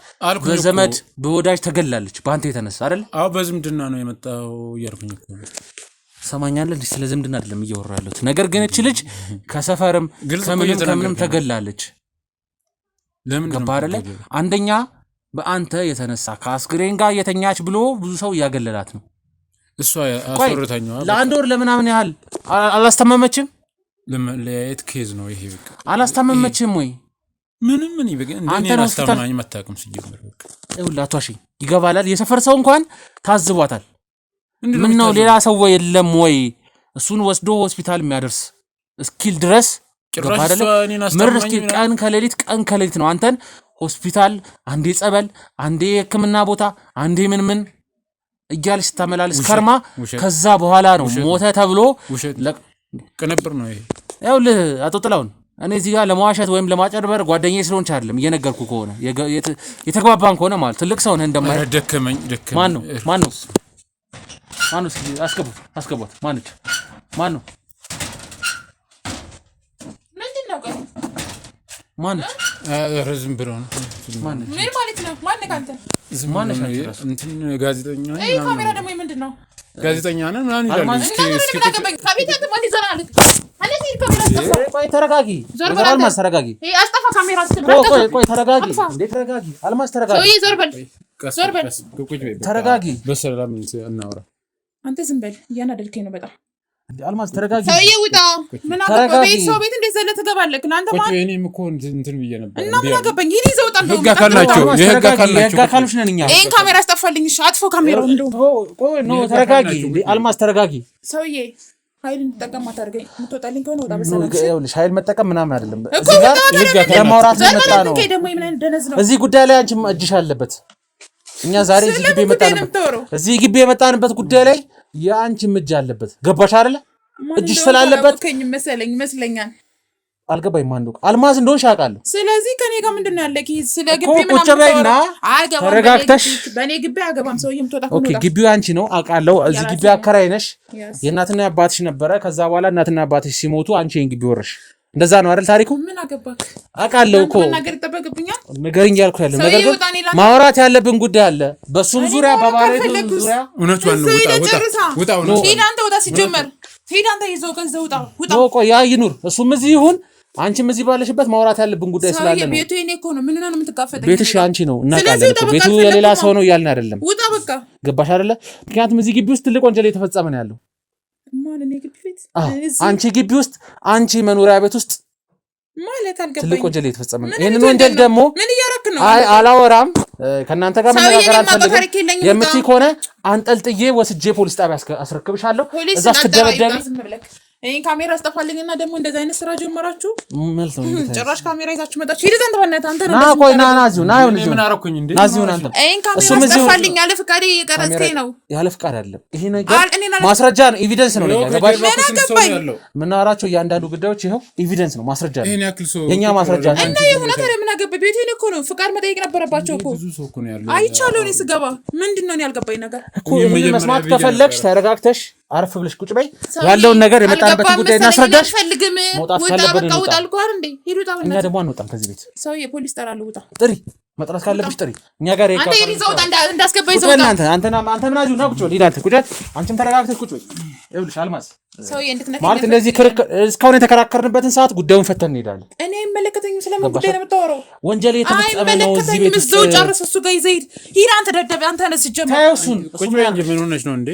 Speaker 1: በዘመድ በወዳጅ ተገላለች በአንተ የተነሳ አይደል?
Speaker 3: አዎ በዝምድና ነው የመጣው እያልኩኝ እኮ
Speaker 1: ሰማኛለህ። እንዲህ ስለ ዝምድና አይደለም እያወራሁ ያለሁት። ነገር ግን እቺ ልጅ ከሰፈርም ከምንም ተገላለች።
Speaker 3: ለምን
Speaker 1: ገባህ አይደል? አንደኛ በአንተ የተነሳ ከአስክሬን ጋር የተኛች ብሎ ብዙ ሰው እያገለላት ነው።
Speaker 3: እሷ አስወርታኛዋ
Speaker 1: ለአንድ ወር ለምናምን ያህል አላስተመመችም።
Speaker 3: ለማለያየት ኬዝ ነው ይሄ። በቃ
Speaker 1: አላስተመመችም ወይ?
Speaker 3: ምንም ምን ይበቃ እንዴ አስተማኝ መታከም ሲጀምር በቃ
Speaker 1: ይኸውልህ አቷሽኝ ይገባላል። የሰፈር ሰው እንኳን ታዝቧታል። ምን ነው ሌላ ሰው የለም ወይ እሱን ወስዶ ሆስፒታል የሚያደርስ እስኪል ድረስ
Speaker 3: ጭራሽ
Speaker 1: ምር እስኪ ቀን ከሌሊት ነው አንተን ሆስፒታል አንዴ ጸበል አንዴ ሕክምና ቦታ አንዴ ምን እያልሽ ስታመላልስ ከርማ ከዛ በኋላ ነው ሞተ ተብሎ
Speaker 3: ቅንብር ነው ይሄ።
Speaker 1: ይኸውልህ አቶ ጥላውን እኔ እዚህ ጋር ለመዋሸት ወይም ለማጨርበር ጓደኛዬ ስለሆንች አይደለም እየነገርኩ ከሆነ የተግባባን ከሆነ ማለት ትልቅ ሰው ነህ እንደማይ
Speaker 3: ደከመኝ
Speaker 1: ማን ነው አስገቡት ማን ነው ማነች?
Speaker 3: ረዝም ብሎ ነው።
Speaker 2: ምን ማለት ነው?
Speaker 1: ማነች?
Speaker 3: እንትን ጋዜጠኛ ነኝ።
Speaker 2: አይ ካሜራ ደግሞ ምንድን ነው?
Speaker 3: ጋዜጠኛ ነኝ ምናምን ይላል። እስኪ
Speaker 1: ቆይ ተረጋጊ። አልማዝ ተረጋጊ።
Speaker 2: አስጠፋ ካሜራ
Speaker 1: ቆይ ተረጋጊ። እንዴት ተረጋጊ? አልማዝ ተረጋጊ።
Speaker 2: ዞር በል
Speaker 1: ተረጋጊ።
Speaker 3: በሰላም እናውራ።
Speaker 2: አንተ ዝም በል እያናደድከኝ ነው በጣም።
Speaker 1: አልማዝ ተረጋጊ።
Speaker 2: ሰውዬ ውጣ። ምን አገባህ? ሰው ቤት እንዴት ዘለ ትገባለህ? አንተ ማለት
Speaker 3: እኔም እኮ እንትን ብዬ ነበር
Speaker 2: እና ምን አገባኝ? ይሄ ይዘው ጣል ነው።
Speaker 3: የህግ
Speaker 1: አካሎች ነን እኛ።
Speaker 2: ይሄን ካሜራ አስጠፋልኝ። እሺ አጥፎ ካሜራው እንደው
Speaker 1: ቆይ ነው። ተረጋጊ። አልማዝ ተረጋጊ።
Speaker 2: ሰውዬ ኃይል እንድጠቀም አታርገኝ። የምትወጣልኝ ከሆነ ወጣ በሰላም።
Speaker 1: ይኸውልሽ ኃይል መጠቀም ምናምን አይደለም። እዚህ ጋር ለማውራት መጣ ነው። እዚህ ጉዳይ ላይ አንቺም እጅሽ አለበት። እኛ ዛሬ እዚህ ግቢ የመጣንበት ጉዳይ ላይ የአንቺም እጅ አለበት። ገባሽ አይደለ? እጅሽ ስላለበት
Speaker 2: ይመስለኛል።
Speaker 1: አልገባኝ። ማን ነው አልማዝ እንደሆንሽ አውቃለሁ።
Speaker 2: ስለዚህ ከኔ ጋር ምንድን ነው ያለህ? ስለ ግቢ
Speaker 1: ቁጭ በይና ተረጋግተሽ።
Speaker 2: በእኔ ግቢ አገባም ሰውዬ የምትወጣ ከሆነ
Speaker 1: ኦኬ። ግቢው አንቺ ነው አውቃለሁ። እዚህ ግቢ አከራይ ነሽ። የእናትና አባትሽ ነበረ። ከዛ በኋላ እናትና አባትሽ ሲሞቱ አንቺ ይሄን ግቢ ወረሽ። እንደዛ ነው አይደል ታሪኩ?
Speaker 2: ምን አገባክ?
Speaker 1: አውቃለሁ እኮ
Speaker 2: ነገር ይጠበቅብኛል።
Speaker 1: ንገሪኝ ያልኩ ያለው ነገር ግን ማውራት ያለብን ጉዳይ አለ። በሱም ዙሪያ በባለቤቱ ዙሪያ
Speaker 3: እውነቷን ነው። ውጣ
Speaker 2: ሂድ አንተ ውጣ። ሲጀመር ሂድ አንተ ይዘው ከዛ ውጣ።
Speaker 1: ቆይ ያ ይኑር። እሱም እዚህ ይሁን አንቺም እዚህ ባለሽበት ማውራት ያለብን ጉዳይ ስላለ ነው።
Speaker 2: ቤቱ የኔ እኮ ነው። ምን ነው የምትጋፈጠኝ?
Speaker 1: ቤትሽ አንቺ ነው እናውቃለን እኮ። ቤቱ የሌላ ሰው ነው እያልን አይደለም።
Speaker 2: ውጣ በቃ።
Speaker 1: ገባሽ አይደለ? ምክንያቱም እዚህ ግቢ ውስጥ ትልቅ ወንጀል እየተፈጸመ ነው ያለው።
Speaker 2: ማን እኔ ግቢ ቤት
Speaker 1: አንቺ ግቢ ውስጥ አንቺ መኖሪያ ቤት ውስጥ
Speaker 2: ማለት አልገባኝ።
Speaker 1: ትልቅ ወንጀል የተፈጸመ ነው። ይሄንን ወንጀል ደግሞ
Speaker 2: ምን እያረክ ነው?
Speaker 1: አይ አላወራም፣ ከእናንተ ጋር መነጋገር አልፈልግም። የምትይ ከሆነ አንጠልጥዬ ወስጄ ፖሊስ ጣቢያ አስረክብሻለሁ። እዛ ስትደበደቢ
Speaker 2: ይሄን ካሜራ አስጠፋልኝና ደግሞ እንደዛ አይነት ስራ ጀመራችሁ
Speaker 1: ማለት ነው።
Speaker 2: ጭራሽ ካሜራ ይዛችሁ መጣችሁ። ሂድ ዘንድ በእናትህ አንተ ነው።
Speaker 1: ና ቆይ ና እዚሁ ና ይሁን
Speaker 3: ምን አረኩኝ እንዴ?
Speaker 1: ና እዚሁ ና አንተ
Speaker 2: ይሄን ካሜራ አስጠፋልኝ ያለ ፍቃድ እየቀረጽከኝ ነው።
Speaker 1: ያለ ፍቃድ አይደለም ይሄ ነገር ማስረጃ ነው፣ ኤቪደንስ ነው። የምናወራቸው እያንዳንዱ ጉዳዮች ይኸው ኤቪደንስ ነው፣ ማስረጃ ነው። የኛ ማስረጃ ነው
Speaker 2: እና የሆነ ታዲያ ምን አገባኝ? ቤቴን እኮ ነው ፍቃድ መጠየቅ ነበረባቸው እኮ። አይቻለሁ እኔ ስገባ ምንድን ነው ያልገባኝ ነገር
Speaker 1: እኮ። መስማት ከፈለግሽ ተረጋግተሽ አረፍ ብለሽ ቁጭ በይ። ያለውን ነገር የመጣንበት ጉዳይ እናስረዳሽ። መውጣት ካለበት ነው። እኛ ደግሞ አንወጣም ከዚህ ቤት።
Speaker 2: ሰው የፖሊስ ጠራለሁ። ውጣ።
Speaker 1: ጥሪ መጥራት ካለብሽ ጥሪ። እኛ ጋር
Speaker 2: አንተ ይዘውጣ እንዳስገባኝ ዘውጣ።
Speaker 1: አንተ ምን አጁ ና ቁጭ በል። ሂድ አንተ ቁጭ በል። አንቺም ተረጋግተሽ ቁጭ በይ። ይኸውልሽ አልማዝ
Speaker 2: ሰውዬ እንድትነካ
Speaker 1: ማለት እንደዚህ ክርክር እስካሁን የተከራከርንበትን ሰዓት ጉዳዩን ፈተን እንሄዳለን።
Speaker 2: እኔ አይመለከተኝም። ስለምን ጉዳይ ነው የምታወራው?
Speaker 1: ወንጀል የተፈጸመ ነው እዚህ ቤት ውስጥ።
Speaker 2: እዛው ጨርስ። እሱ ጋር ይዘህ ሂድ። ሂድ አንተ ደደብ። አንተ ነህ ሲጀመር።
Speaker 1: ታየው እሱን
Speaker 3: ቁጭ በይ እንጂ ምን ሆነሽ ነው እንዴ?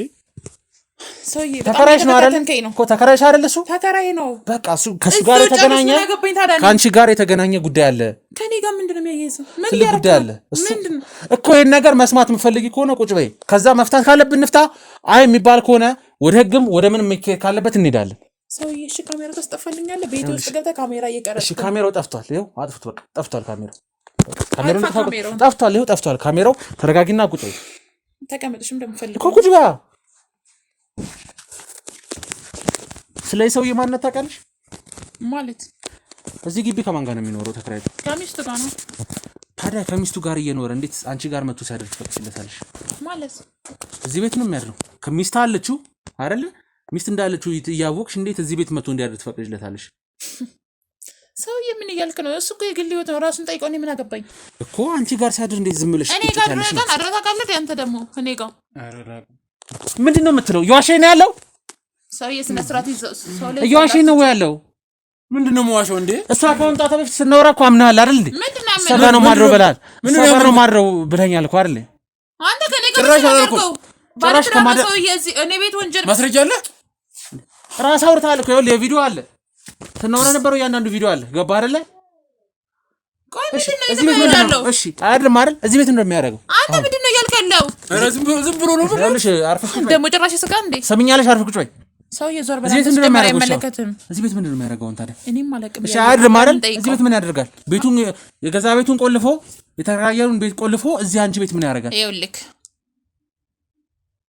Speaker 2: ሰውዬ
Speaker 1: ተከራይሽ ነው አይደል እኮ ተከራይሽ አይደል? እሱ
Speaker 2: ተከራይ ነው።
Speaker 1: በቃ እሱ ከሱ ጋር የተገናኘ ከአንቺ ጋር የተገናኘ ጉዳይ አለ።
Speaker 2: ከኔ ጋር ምንድነው የሚያያይዘው? ምን
Speaker 1: ትልቅ ጉዳይ አለ እኮ። ይሄን ነገር መስማት የምፈልጊ ከሆነ ቁጭ በይ። ከዛ መፍታት ካለብን እንፍታ። አይ የሚባል ከሆነ ወደ ህግም ወደ ምን መከር ካለበት እንሄዳለን።
Speaker 2: ሰውዬ እሺ፣ ካሜራ ታስጠፋልኛለህ? ቤት ውስጥ ገብተህ ካሜራ እየቀረጽክ።
Speaker 1: እሺ፣ ካሜራው ጠፍቷል። ይኸው አጥፍት። በቃ ጠፍቷል ካሜራው። ጠፍቷል። ይኸው ጠፍቷል ካሜራው። ተረጋጊና ቁጭ በይ።
Speaker 2: ተቀመጥሽም እንደምፈልግ
Speaker 1: እኮ ቁጭ በይ። ስለዚህ ሰውዬ ማንነት ታውቃለሽ
Speaker 2: ማለት?
Speaker 1: እዚህ ግቢ ከማን ጋር ነው የሚኖረው? ተከራይቶ
Speaker 2: ከሚስቱ ጋር ነው።
Speaker 1: ታዲያ ከሚስቱ ጋር እየኖረ እንዴት አንቺ ጋር መጥቶ ሲያደር ትፈቅጂለታለሽ?
Speaker 2: ማለት
Speaker 1: እዚህ ቤት ነው የሚያድረው። ከሚስት አለችው አይደለ? ሚስት እንዳለችው እያወቅሽ እንዴት እዚህ ቤት መጥቶ እንዲያደር ትፈቅጂለታለሽ?
Speaker 2: ሰውዬ ምን እያልክ ነው? እሱ እኮ የግል ህይወት ነው፣ ራሱን ጠይቀው። እኔ ምን አገባኝ
Speaker 1: እኮ አንቺ ጋር ሲያድር እንዴት ዝም ብለሽ
Speaker 2: እኔ ጋር አድረጋ ካለህ አንተ ደግሞ እኔ ጋር
Speaker 1: ምንድን ነው የምትለው? እየዋሸኝ ነው ያለው
Speaker 2: ሰውዬ። ስነ ስርዓት ይዘው
Speaker 1: እየዋሸኝ ነው ያለው።
Speaker 3: ምንድን ነው የምዋሸው እንዴ? እሷ
Speaker 1: ከመምጣቷ በፊት ስናወራ እኮ አምናሃል አይደል እንዴ? ሰጋ ነው ማድረው ብለሃል። ሰጋ ነው ማድረው ብለኛል እኮ አይደል?
Speaker 2: አንተ ከኔ ጋር ጭራሽ ከማድረው ሰውዬ እኔ ቤት ወንጀል
Speaker 3: ማስረጃ አለ።
Speaker 1: ራስ አውርተሃል እኮ ይኸውልህ፣ የቪዲዮ አለ ስናወራ ነበረው። እያንዳንዱ ቪዲዮ አለ። ገባህ አይደለ? እሺ እዚህ ቤት ምንድን ነው? እሺ አይደለም አይደል? እዚህ ቤት ምንድን ነው የሚያደርገው?
Speaker 2: አንተ ምንድን ነው እያልክ ያለው?
Speaker 3: ኧረ ዝም ብሎ ነው።
Speaker 1: ይኸውልሽ አርፈሽ ቁጭ በይ።
Speaker 2: ደግሞ ጭራሽ ስጋ እንዴ?
Speaker 1: ሰምኛለሽ? አርፈሽ ቁጭ በይ።
Speaker 2: ሰውዬ ዞር በላ።
Speaker 1: እዚህ ቤት ምንድን ነው የሚያደርገው? እዚህ ቤት ምንድን ነው የሚያደርገው ታዲያ?
Speaker 2: እኔም አላውቅም።
Speaker 1: እሺ አይደለም አይደል? እዚህ ቤት ምን ያደርጋል? ቤቱን የገዛ ቤቱን ቆልፎ የተከራየውን ቤት ቆልፎ እዚህ አንቺ ቤት ምን ያደርጋል?
Speaker 2: ይኸውልህ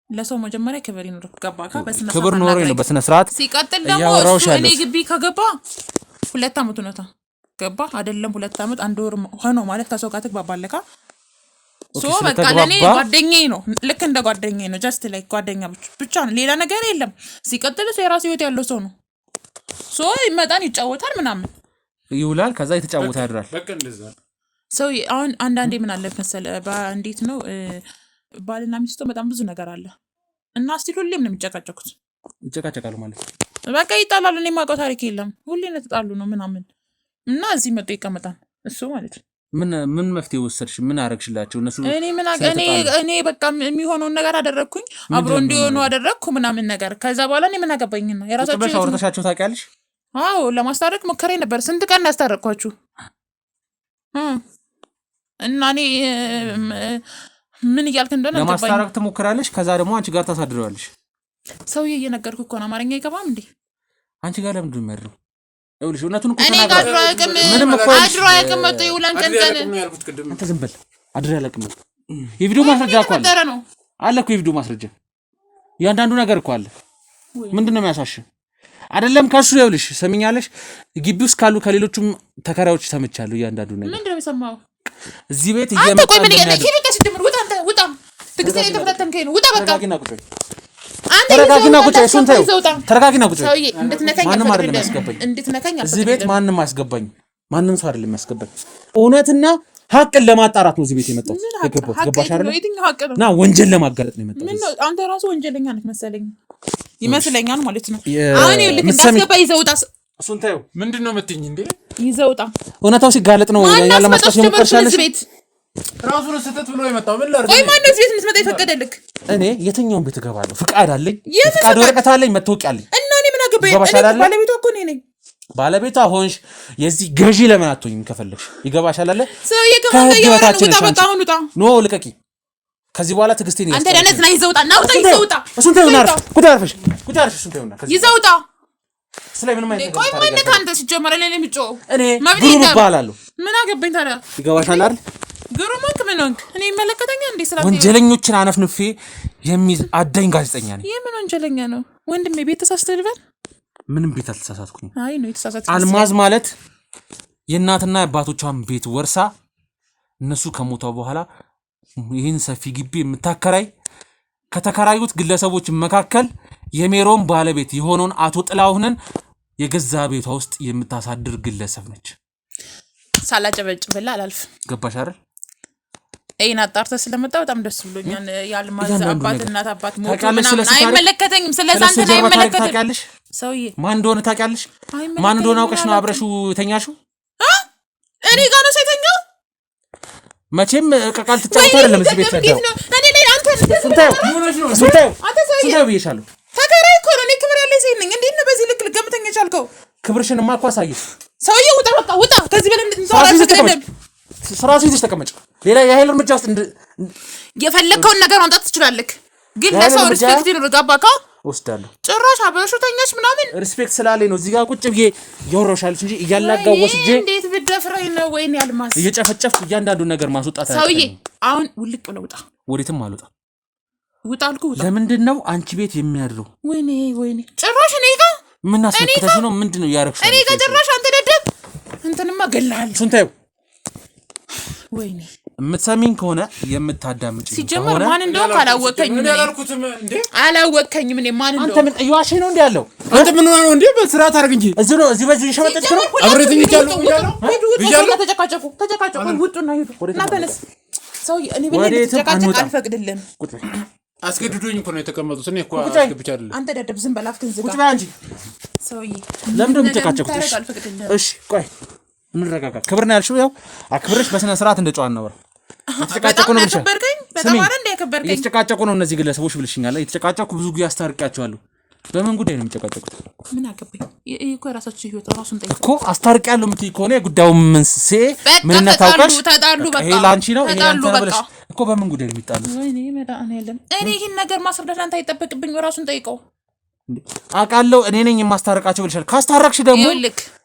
Speaker 2: ለሰው መጀመሪያ ክብር ይኖር። ገባካ? በስነ ስርዓት
Speaker 1: ክብር ኖሮ ነው በስነ ስርዓት።
Speaker 2: ሲቀጥል ደግሞ እሱ እኔ ግቢ ከገባ 2 አመት ነው። ገባ አይደለም? 2 አመት 1 ወር ሆኖ ማለት ከሰው ጋር ትግባባለካ። ሶ በቃ ለኔ ጓደኛዬ ነው፣ ልክ እንደ ጓደኛዬ ነው። ጀስት ላይክ ጓደኛ ብቻ ነው፣ ሌላ ነገር የለም። ሲቀጥል ሰው የራሱ ህይወት ያለው ሰው ነው። ሶ ይመጣን ይጫወታል ምናምን
Speaker 1: ይውላል፣ ከዛ የተጫወተ ያድራል።
Speaker 3: በቃ እንደዛ
Speaker 2: ሰው አሁን አንዳንዴ ምን አለ መሰለህ፣ እንዴት ነው ባልና ሚስቱ በጣም ብዙ ነገር አለ እና እስቲ ሁሌም ነው የሚጨቃጨቁት።
Speaker 1: ይጨቃጨቃሉ ማለት
Speaker 2: በቃ ይጣላሉ። እኔ የማውቀው ታሪክ የለም፣ ሁሌ ነው ተጣሉ ነው ምናምን እና እዚህ መጥቶ ይቀመጣል እሱ ማለት ነው።
Speaker 1: ምን መፍትሄ ወሰድሽ? ምን አረግሽላቸው እነሱ?
Speaker 2: እኔ በቃ የሚሆነውን ነገር አደረግኩኝ፣ አብሮ እንዲሆኑ አደረግኩ ምናምን ነገር። ከዛ በኋላ እኔ ምን አገባኝና የራሳቸው
Speaker 1: አውርተሻቸው ታውቂያለሽ?
Speaker 2: አዎ ለማስታረቅ ሞከሬ ነበር። ስንት ቀን ያስታረቅኳችሁ እና እኔ ምን እያልክ እንደሆነ
Speaker 1: ለማስታረቅ ትሞክራለሽ፣ ከዛ ደግሞ አንቺ ጋር ታሳድረዋለሽ።
Speaker 2: ሰውዬ እየነገርኩ እኮ ነው። አማርኛ አይገባም እንዴ?
Speaker 1: አንቺ ጋር ለምንድን ነው የሚያድረው? ይኸውልሽ እውነቱን እኮ
Speaker 2: እኔ ጋር አድሮ አያውቅም። መጥቶ ይውላል ቀን
Speaker 1: አንተ ዝም በል። አድሮ አያውቅም። የቪዲዮ ማስረጃ እኮ አለ እኮ የቪዲዮ ማስረጃ እያንዳንዱ ነገር እኮ አለ። ምንድን ነው የሚያሳሽ? አይደለም ከሱ ይኸውልሽ፣ ሰሚኛለሽ? ግቢ ውስጥ ካሉ ከሌሎቹም ተከራዮች ሰምቻለሁ እያንዳንዱ ነገር።
Speaker 2: ምንድን ነው የሰማው?
Speaker 1: እዚህ ቤት እየመጣ ነው።
Speaker 2: ውጣ ትግስት የተፈታተንከኝ ነው። ውጣ በቃ
Speaker 1: ተረጋጊና ቁጭ በይ። ተረጋጊና ቁጭ በይ። እሱን ተይው። ተረጋጊና ቁጭ በይ።
Speaker 2: ሰውዬ እንድትነካኝ
Speaker 1: ማንም አይደለም ያስገባኝ። እዚህ ቤት ማንም አያስገባኝ። ማንም ሰው አይደለም ያስገባኝ። እውነትና ሀቅን ለማጣራት ነው እዚህ ቤት የመጣሁት። ገባሽ አይደል? ና ወንጀል ለማጋለጥ ነው የመጣሁት።
Speaker 2: ምን ነው አንተ ራሱ ወንጀለኛ ነህ መሰለኝ ይመስለኛል ማለት ነው። አሁን ይኸውልህ እንዳስገባ ይዘህ ውጣ።
Speaker 1: እሱን ተይው።
Speaker 3: ምንድን ነው የምትይኝ እንዴ?
Speaker 2: ይዘህ ውጣ።
Speaker 1: እውነታው ሲጋለጥ ነው ያለ ለማስቀስ የሞከርሻለሽ።
Speaker 3: ራሱን ስተት ብሎ የመጣው ምን ላድርግ?
Speaker 2: ቆይ ማነው እዚህ ቤት የምትመጣ የፈቀደልክ?
Speaker 1: እኔ የትኛውን ቤት እገባለሁ? ፍቃድ አለኝ፣ ፍቃድ ወረቀት አለኝ፣ መታወቂያ አለኝ
Speaker 2: እና እኔ ምን አገባኝ? እኔ ባለቤቷ እኮ ነኝ። ባለቤቷ
Speaker 1: ሆንሽ የዚህ ገዢ ለምን አትሆኝም? ከፈለግሽ ይገባሻል አለ
Speaker 2: ሰውዬ ከማን ጋር ያወራን? ውጣ በቃ አሁን ውጣ።
Speaker 1: ኖ ልቀቂ። ከዚህ በኋላ ትዕግስቴን
Speaker 2: አንተ ደህነት ነህ። ይዘውጣ እና ውጣ። ይዘውጣ
Speaker 1: እሱን ተይውና አርፍ። ጉዳርፍሽ እሱን ተይውና
Speaker 2: ይዘውጣ።
Speaker 1: ስለዚህ ምንም አይነት
Speaker 2: ቆይ ማን ካንተ ሲጀመር ላይ ለሚጮው
Speaker 1: እኔ ግሩም እባላለሁ።
Speaker 2: ምን አገባኝ ታዲያ?
Speaker 1: ይገባሻል አይደል?
Speaker 2: ግሩም ምን ሆንክ? እኔ ይመለከተኛል እንዴ? ስራ
Speaker 1: ወንጀለኞችን አነፍንፌ የሚይዝ አዳኝ ጋዜጠኛ ነኝ።
Speaker 2: ይሄ ምን ወንጀለኛ ነው ወንድሜ? ቤት ተሳስተህ ልበል?
Speaker 1: ምንም ቤት አልተሳሳትኩኝ።
Speaker 2: አይ ነው የተሳሳትኩ።
Speaker 1: አልማዝ ማለት የእናትና የአባቶቿን ቤት ወርሳ እነሱ ከሞቷ በኋላ ይህን ሰፊ ግቢ የምታከራይ ከተከራዩት ግለሰቦች መካከል የሜሮን ባለቤት የሆነውን አቶ ጥላሁንን የገዛ ቤቷ ውስጥ የምታሳድር ግለሰብ ነች።
Speaker 2: ሳላጨበጭብላ አላልፍ።
Speaker 1: ገባሽ አይደል?
Speaker 2: አይና አጣርተ ስለመጣ በጣም ደስ ብሎኛል። ያልማዝ አባት እናት አባት ሞቱ ምናምን አይመለከተኝም። ስለዚህ አንተ አይመለከተኝም። ታውቂያለሽ ሰውዬ ማን እንደሆነ ታውቂያለሽ? ማን እንደሆነ አውቀሽ ነው አብረሽው ተኛሽው? እኔ ጋር ነው ሳይተኛው
Speaker 1: መቼም ቃል ትጫወት አይደለም እዚህ ቤት ሰደው
Speaker 2: እኔ ላይ አንተ
Speaker 1: ስንታዩ ብዬሻለሁ።
Speaker 2: ተከራይ እኮ ነው። እኔ ክብር ያለኝ ሴት ነኝ። እንዴት ነው በዚህ ልክ ልገምተኛ ቻልከው?
Speaker 1: ክብርሽንማ እኮ አሳየሽ።
Speaker 2: ሰውዬ ውጣ በቃ ውጣ። ከዚህ በላይ
Speaker 1: ስራሱ ይዘሽ ተቀመጭ። ሌላ የኃይል እርምጃ ውስጥ
Speaker 2: የፈለከውን ነገር ማምጣት ትችላለህ፣ ግን ለሰው ሪስፔክት ይኑር። ገባካ?
Speaker 1: ወስዳለሁ።
Speaker 2: ጭራሽ አበሹተኛሽ ምናምን
Speaker 1: ሪስፔክት ስላለኝ ነው እዚህ ጋር ቁጭ ብዬ እያወራሁሻለሁ እንጂ እያላጋው ወስጄ
Speaker 2: እንዴት ብትደፍረኝ ነው? ወይኔ አልማዝ
Speaker 1: እየጨፈጨፍኩ እያንዳንዱን ነገር ማስወጣት አይደለም።
Speaker 2: ሰውዬ አሁን ውልቅ ብለው ውጣ።
Speaker 1: ወዴትም አልወጣ።
Speaker 2: ውጣ አልኩ ውጣ።
Speaker 1: ለምንድን ነው አንቺ ቤት የሚያድረው?
Speaker 2: ወይኔ ጭራሽ እኔ ጋር
Speaker 1: ምን አስነክተሽ ነው? ምንድን ነው ያረክሽ?
Speaker 2: እኔ ጋር ጭራሽ አንተ ደደብ እንትንማ ገላል
Speaker 1: ሱንታዩ
Speaker 2: ወይኔ
Speaker 1: የምትሰሚኝ ከሆነ የምታዳምጪኝ
Speaker 2: ሲጀመር ማን እንደው ካላወቀኝም እኔ ማን እንደው
Speaker 1: አንተ ምን እየዋሸ ነው እንዴ ያለው?
Speaker 3: አንተ ምን ነው እንዴ? በስርዓት አድርግ እንጂ
Speaker 1: እዚህ በዚህ ሸመጠች ነው
Speaker 3: አብረትኝ ይቻላል
Speaker 2: ይያሉ ተጨቃጨቁ ውጡና ሂዱ እና ተነስ። ሰውዬ እኔ በላይ ተጨቃጨቅ አልፈቅድልም።
Speaker 3: አስገድዶኝ እኮ ነው የተቀመጡት። እኔ እኮ አስገብቻ አይደለም።
Speaker 2: አንተ ደደብ ዝም በል አፍክን ዝጋ።
Speaker 1: ቁጭ በይ አንቺ።
Speaker 2: ሰውዬ
Speaker 1: ለምን እንደምትጨቃጨቁት? እሺ ቆይ እንረጋጋ። ክብር ነው ያልሽው። ያው አክብርሽ በስነ ስርዓት እንደጨዋ ነው። የተጨቃጨቁ ነው ብለሽ
Speaker 2: በጣም እንደ ያከበርከኝ
Speaker 1: የተጨቃጨቁ ነው እነዚህ ግለሰቦች ብለሽኛል። የተጨቃጨቁ ብዙ ጊዜ አስታርቂያቸዋለሁ። በምን ጉዳይ ነው የሚጨቃጨቁት?
Speaker 2: ምን አገባኝ? ይሄ እኮ የራሳችሁ ህይወት ራሱን ጠይቁ
Speaker 1: እኮ። አስታርቂያለሁ የምትይ ከሆነ የጉዳዩ መንስኤ ምንነት ታውቃለሽ?
Speaker 2: ተጣሉ በቃ
Speaker 1: ይሄ ላንቺ ነው ይሄ አንተ ነው ብለሽ እኮ። በምን ጉዳይ ነው የሚጣሉት?
Speaker 2: ወይኔ መዳን የለም። እኔ ይሄን ነገር ማስረዳት አንተ አይጠበቅብኝ። ራሱን ጠይቀው።
Speaker 1: አውቃለሁ እኔ ነኝ የማስታርቃቸው ብለሻል። ካስታረቅሽ ደግሞ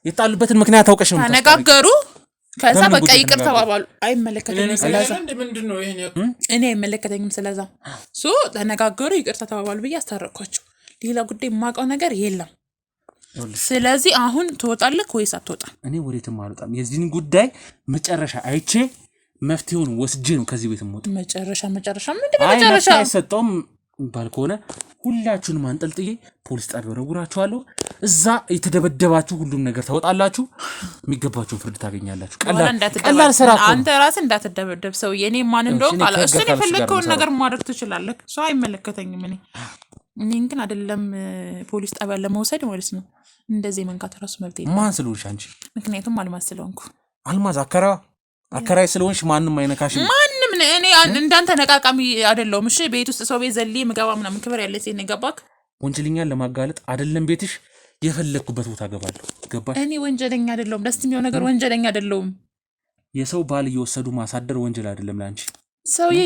Speaker 1: የጣሉበትን ምክንያት ታውቀሽ ነው
Speaker 2: ተነጋገሩ። ከዛ በቃ ይቅር ተባባሉ። አይመለከተኝም ስለዛ
Speaker 3: ምንድነው ይሄን
Speaker 2: እኔ አይመለከተኝም ስለዛ ተነጋገሩ፣ ይቅር ተባባሉ ብዬ አስታረቅኳቸው። ሌላ ጉዳይ የማውቀው ነገር የለም። ስለዚህ አሁን ትወጣለህ ወይስ አትወጣም?
Speaker 1: እኔ ወዴትም አልወጣም። የዚህን ጉዳይ መጨረሻ አይቼ መፍትሄውን ወስጄ ነው ከዚህ ቤት የምወጣው።
Speaker 2: መጨረሻ ምንድነው መጨረሻ?
Speaker 1: አይሰጠውም ባል ከሆነ ሁላችሁንም አንጠልጥዬ ፖሊስ ጣቢያ ወረውራችኋለሁ። እዛ የተደበደባችሁ ሁሉም ነገር ታወጣላችሁ፣ የሚገባችሁን ፍርድ ታገኛላችሁ። ቀላል ስራ እኮ።
Speaker 2: አንተ ራስህ እንዳትደበደብ ሰውዬ። እኔ ማን እንደው ካለ እሱ የፈለከውን ነገር ማድረግ ትችላለህ። ሰው አይመለከተኝም። እኔን ግን አይደለም ፖሊስ ጣቢያ ለመውሰድ ማለት ነው እንደዚህ መንካት ራሱ መብት የለም።
Speaker 1: ማን ስለሆንሽ አንቺ?
Speaker 2: ምክንያቱም አልማዝ ስለሆንኩ።
Speaker 1: አልማዝ አከራይ ስለሆንሽ ማንም አይነካሽም።
Speaker 2: ማንም እኔ እንዳንተ ነቃቃሚ አይደለሁም። እሺ ቤት ውስጥ ሰው ቤት ዘልዬ ምገባ ምናምን ክብር ያለ ሴት ነው። ገባክ?
Speaker 1: ወንጀለኛን ለማጋለጥ አይደለም ቤትሽ የፈለኩበት ቦታ ገባለሁ። ገባሽ?
Speaker 2: እኔ ወንጀለኛ አይደለሁም። ደስ የሚለው ነገር ወንጀለኛ አይደለሁም።
Speaker 1: የሰው ባል እየወሰዱ ማሳደር ወንጀል አይደለም ላንቺ።
Speaker 2: ሰውዬ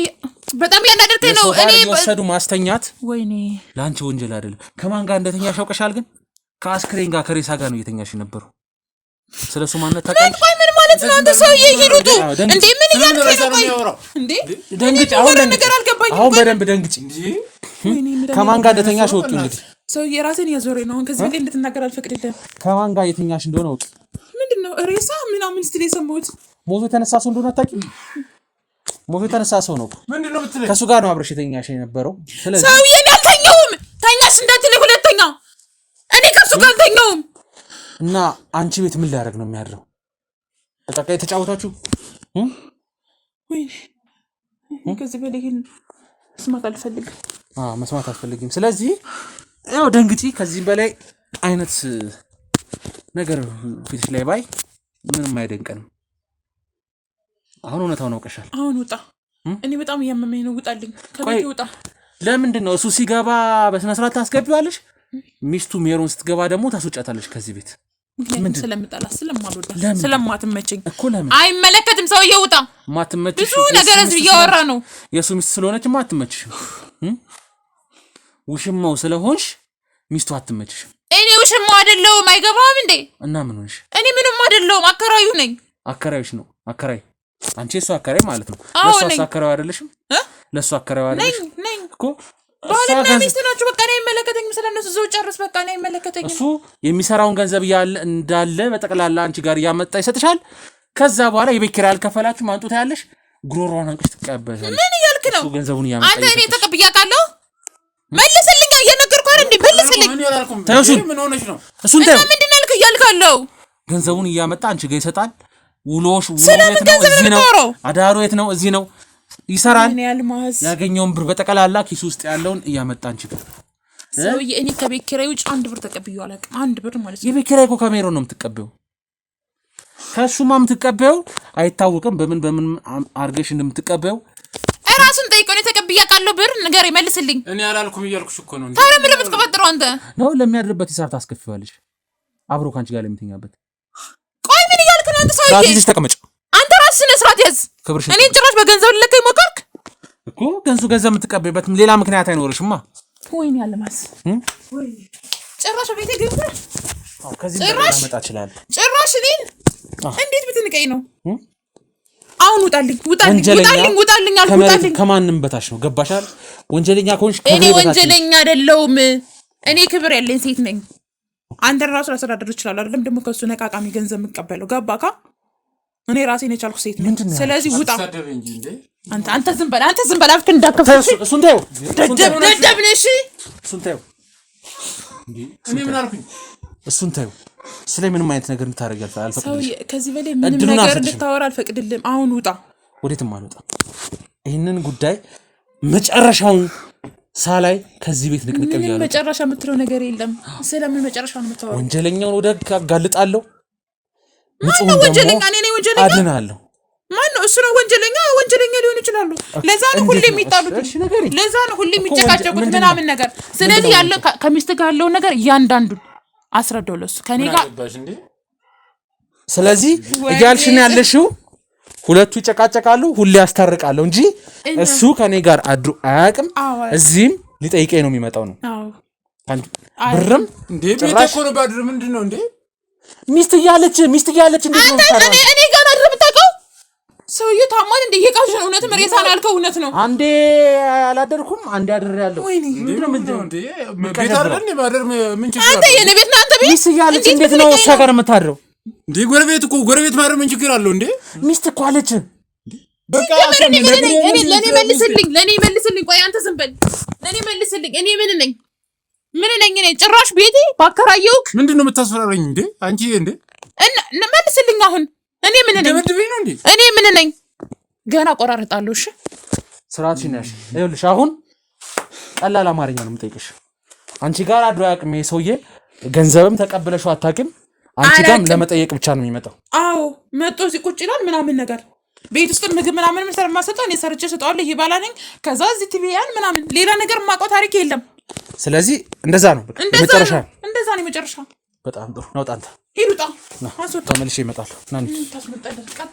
Speaker 2: በጣም ያናደርከኝ ነው።
Speaker 1: እኔ እየወሰዱ ማስተኛት
Speaker 2: ወይኔ
Speaker 1: ላንቺ ወንጀል አይደለም። ከማን ጋር እንደተኛሽ ያውቀሻል? ግን ከአስክሬን ጋር ከሬሳ ጋር ነው እየተኛሽ ነበረው። ስለሱ ማንነት ታውቂያለሽ?
Speaker 2: ቆይ ምን ማለት ነው አንተ ሰውዬ? ሂዱቱ እንዴ ምን እያልከኝ ነው? እንዴ
Speaker 1: ደንግጭ። አሁን በደንብ ደንግጭ እንጂ ከማን ጋር እንደተኛሽ ወቂ። እንግዲህ
Speaker 2: ሰውዬ ራሴን ያዞረኝ ነው። ከዚህ በላይ እንድትናገር አልፈቅድልህም።
Speaker 1: ከማን ጋር የተኛሽ እንደሆነ ወቂ።
Speaker 2: ምንድነው ሬሳ ምናምን ስትል የሰማሁት?
Speaker 1: ሞቶ የተነሳ ሰው እንደሆነ አታውቂም? ሞቶ የተነሳ ሰው ነው።
Speaker 3: ምንድነው ብትለኝ
Speaker 1: ከሱ ጋር ነው አብረሽ የተኛሽ የነበረው።
Speaker 2: ስለዚህ ሰውዬ አልተኛውም። ተኛሽ እንዳትልህ ሁለተኛ። እኔ ከሱ ጋር አልተኛውም።
Speaker 1: እና አንቺ ቤት ምን ሊያደርግ ነው የሚያድረው? በቃ የተጫወታችሁ
Speaker 2: ወይኔ ከዚህ በላይ ግን መስማት አልፈልግም።
Speaker 1: መስማት አልፈልግም። ስለዚህ ያው ደንግጪ። ከዚህ በላይ አይነት ነገር ፊትሽ ላይ ባይ ምንም አይደንቀንም። አሁን እውነታውን አውቀሻል።
Speaker 2: አሁን ውጣ። እኔ በጣም እያመመኝ ነው። ውጣልኝ። ከቤት ውጣ።
Speaker 1: ለምንድን ነው እሱ ሲገባ በስነ ስርዓት ታስገቢዋለሽ? ሚስቱ ሜሮን ስትገባ ደግሞ ታስወጫታለሽ ከዚህ ቤት።
Speaker 2: ምን ስለምጠላ ስለማልወዳ ስለማትመቸኝ
Speaker 1: እኮ ለምን
Speaker 2: አይመለከትም። ሰውዬው ውጣ።
Speaker 1: ማትመችሽ
Speaker 2: ብዙ ነገር እያወራ ነው።
Speaker 1: የሱ ሚስት ስለሆነች ማትመችሽ ውሽማው ስለሆንሽ ሚስቱ አትመችሽ።
Speaker 2: እኔ ውሽማው አይደለሁም። አይገባም እንዴ?
Speaker 1: እና ምን ሆነሽ?
Speaker 2: እኔ ምንም አይደለሁም። አከራዩ ነኝ።
Speaker 1: አከራዩሽ ነው አከራይ። አንቺ እሱ አከራይ ማለት ነው። ለሱ አከራዩ አይደለሽም? ለሱ አከራዩ አይደለሽም
Speaker 2: ነኝ
Speaker 1: እኮ።
Speaker 2: ባልና ሚስት ናችሁ። በቃ እኔ አይመለከተኝም። ስለነሱ ዘው ጨርስ። በቃ እኔ አይመለከተኝም።
Speaker 1: እሱ የሚሰራውን ገንዘብ እንዳለ በጠቅላላ አንቺ ጋር እያመጣ ይሰጥሻል። ከዛ በኋላ የቤት ኪራይ አልከፈላችሁ ማንጡት ያለሽ ጉሮሮን አንቀሽ ትቀበያለሽ።
Speaker 2: ምን እያልክ ነው?
Speaker 1: እሱ ገንዘቡን እያመጣ
Speaker 2: አንተ እኔ ተቀብያለሁ። መልስልኝ። እየነገርኩህ አይደል እንዴ? መልስልኝ።
Speaker 3: ምን ሆነሽ ነው?
Speaker 1: እሱን ተይው።
Speaker 2: ምንድን ነው እያልካለሁ?
Speaker 1: ገንዘቡን እያመጣ አንቺ ጋር ይሰጣል። ውሎሽ
Speaker 2: ስለምን ገንዘብ ነው የምታወራው?
Speaker 1: አዳሩ የት ነው? እዚህ ነው ይሰራል።
Speaker 2: እኔ ያልማዝ
Speaker 1: ያገኘውን ብር በጠቅላላ ኪሱ ውስጥ ያለውን እያመጣ አንቺ ጋር
Speaker 2: ሰውዬ። እኔ ከቤት ኪራይ ውጭ አንድ ብር ተቀብዬው አላውቅም። አንድ ብር ማለት ነው።
Speaker 1: የቤት ኪራይ እኮ ከሜሮን ነው የምትቀበው። ከሱማ የምትቀበው አይታወቅም። በምን አርገሽ እንደምትቀበው
Speaker 2: እራሱን ጠይቀው። እኔ ተቀብዬ አውቃለሁ። ብር ንገረኝ፣ መልስልኝ።
Speaker 3: እኔ አላልኩም እያልኩሽ እኮ ነው።
Speaker 2: ታዲያ ምን የምትቀበጥረው አንተ
Speaker 1: ነው? ለሚያድርበት ሂሳብ ታስከፊዋለሽ። አብሮ ካንቺ ጋር ለምትኛበት።
Speaker 2: ቆይ ምን እያልክ ነው አንተ ሰውዬ?
Speaker 1: ራስሽ ተቀመጭ።
Speaker 2: አንተ ራስህ ስነ ስርዓት ያዝ። እኔን ጭራሽ በገንዘብ ልለከኝ ሞከርክ
Speaker 1: እኮ። ገንዘብ የምትቀበይበት ሌላ ምክንያት አይኖርሽማ።
Speaker 2: ወይኔ ያለማስ ወይ ጭራሽ ቤቴ ገብተህ
Speaker 1: ከዚህ ጭራሽ መጣ ይችላል።
Speaker 2: ጭራሽ እኔን እንዴት ብትንቀኝ ነው? አሁን ውጣልኝ አልኩ።
Speaker 1: ከማንም በታች ነው። ገባሻል? ወንጀለኛ ከሆንሽ
Speaker 2: እኔ ወንጀለኛ አይደለሁም። እኔ ክብር ያለኝ ሴት ነኝ። አንተን ራሱ ላስተዳደር ይችላል አይደለም? ደግሞ ከሱ ነቃቃሚ ገንዘብ የምቀበለው ገባካ? እኔ ራሴን የቻልኩ ሴት ነኝ። ስለዚህ ውጣ። አንተ ዝም በል አፍክ እንዳከፍሽ።
Speaker 1: እሱን ተይው።
Speaker 2: ደደብ ነሽ።
Speaker 1: እሱን ተይው።
Speaker 3: እኔ ምን አልኩኝ?
Speaker 1: እሱን ተይው። ስለ ምንም አይነት ነገር እንድታረጊ አልፈቅድልሽም።
Speaker 2: ከዚህ በላይ ምንም ነገር እንድታወራ አልፈቅድልም። አሁን ውጣ።
Speaker 1: ወዴትም አልወጣም። ይህንን ጉዳይ መጨረሻውን ሳላይ ከዚህ ቤት ንቅንቅ ብያለሁ።
Speaker 2: መጨረሻ የምትለው ነገር የለም። ስለምን መጨረሻ ነው የምታወራው?
Speaker 1: ወንጀለኛውን ወደ ሕግ አጋልጣለሁ።
Speaker 2: ማነው ወንጀለኛ? እኔ ነኝ ወንጀለኛ?
Speaker 1: አድናለሁ።
Speaker 2: ማነው? እሱ ነው ወንጀለኛ? ወንጀለኛ ሊሆኑ ይችላሉ። ለዛ ነው ሁሌ የሚጣሉት፣ ለዛ ነው ሁሌ የሚጨቃጨቁት ምናምን ነገር። ስለዚህ ያለ ከሚስት ጋር ያለውን ነገር እያንዳንዱን አስረዳው ለሱ ከኔ ጋር።
Speaker 1: ስለዚህ እያልሽን ያለሽው ሁለቱ ይጨቃጨቃሉ፣ ሁሌ ያስታርቃለሁ እንጂ እሱ ከኔ ጋር አድሮ አያውቅም። እዚህም ሊጠይቀኝ ነው የሚመጣው ነው። ብርም
Speaker 3: እንዴ ቤት እኮ ነው ባድር። ምንድነው እንዴ?
Speaker 1: ሚስት እያለች እንዴት ነው ታዲያ?
Speaker 2: እኔ ጋር አድር ብታውቀው ሰውዬው ታማን እንደ የቃሽን እውነትም ሬሳ ነው ያልከው እውነት ነው።
Speaker 1: አንዴ አላደርኩም፣ አንዴ አድሬያለሁ።
Speaker 3: ምንድነው እንዴ? ቤት አይደል ባድር? ምን ችግር አለ?
Speaker 2: አንተ የኔ ቤት ነው። አንተ ቤት
Speaker 1: ሚስት እያለች እንዴት ነው እሷ ጋር የምታድረው?
Speaker 3: እንዴ ጎረቤት ማድረግ ምን ችግር አለው እንዴ?
Speaker 1: ሚስት እኮ አለች።
Speaker 3: በቃ
Speaker 2: ለኔ መልስልኝ። ቆይ አንተ ዝም በል። ለኔ መልስልኝ። እኔ ምን ነኝ? እኔ ጭራሽ ቤቴ ባከራየውክ
Speaker 3: ምንድነው የምታስፈራረኝ እንዴ? አንቺ እንዴ
Speaker 2: መልስልኝ። አሁን እኔ ምን ነኝ?
Speaker 3: ደብድበኝ ነው እንዴ?
Speaker 2: እኔ ምን ነኝ? ገና ቆራርጣለሁ። እሺ
Speaker 1: ስርዓትሽን ያሽ። ይኸውልሽ አሁን ቀላል አማርኛ ነው የምጠይቅሽ። አንቺ ጋር አድሮ አያውቅም ይሄ ሰውዬ። ገንዘብም ተቀብለሽው አታውቂም። አንቺ ጋርም ለመጠየቅ ብቻ ነው የሚመጣው።
Speaker 2: አዎ መጥቶ እዚህ ቁጭ ይላል ምናምን ነገር። ቤት ውስጥ ምግብ ምናምን ማሰጠው እኔ ሰርቼ ሰጠዋለሁ ይባላልኝ። ከዛ እዚህ ቲቪ ያን ምናምን ሌላ ነገር የማውቀው ታሪክ የለም።
Speaker 1: ስለዚህ እንደዛ ነው መጨረሻ።
Speaker 2: እንደዛ ነው መጨረሻ።
Speaker 1: በጣም ጥሩ ነው። ጣንታ
Speaker 2: ሂዱጣ
Speaker 1: ተመልሼ እመጣለሁ። ናኒ
Speaker 2: ታስመጣለህ።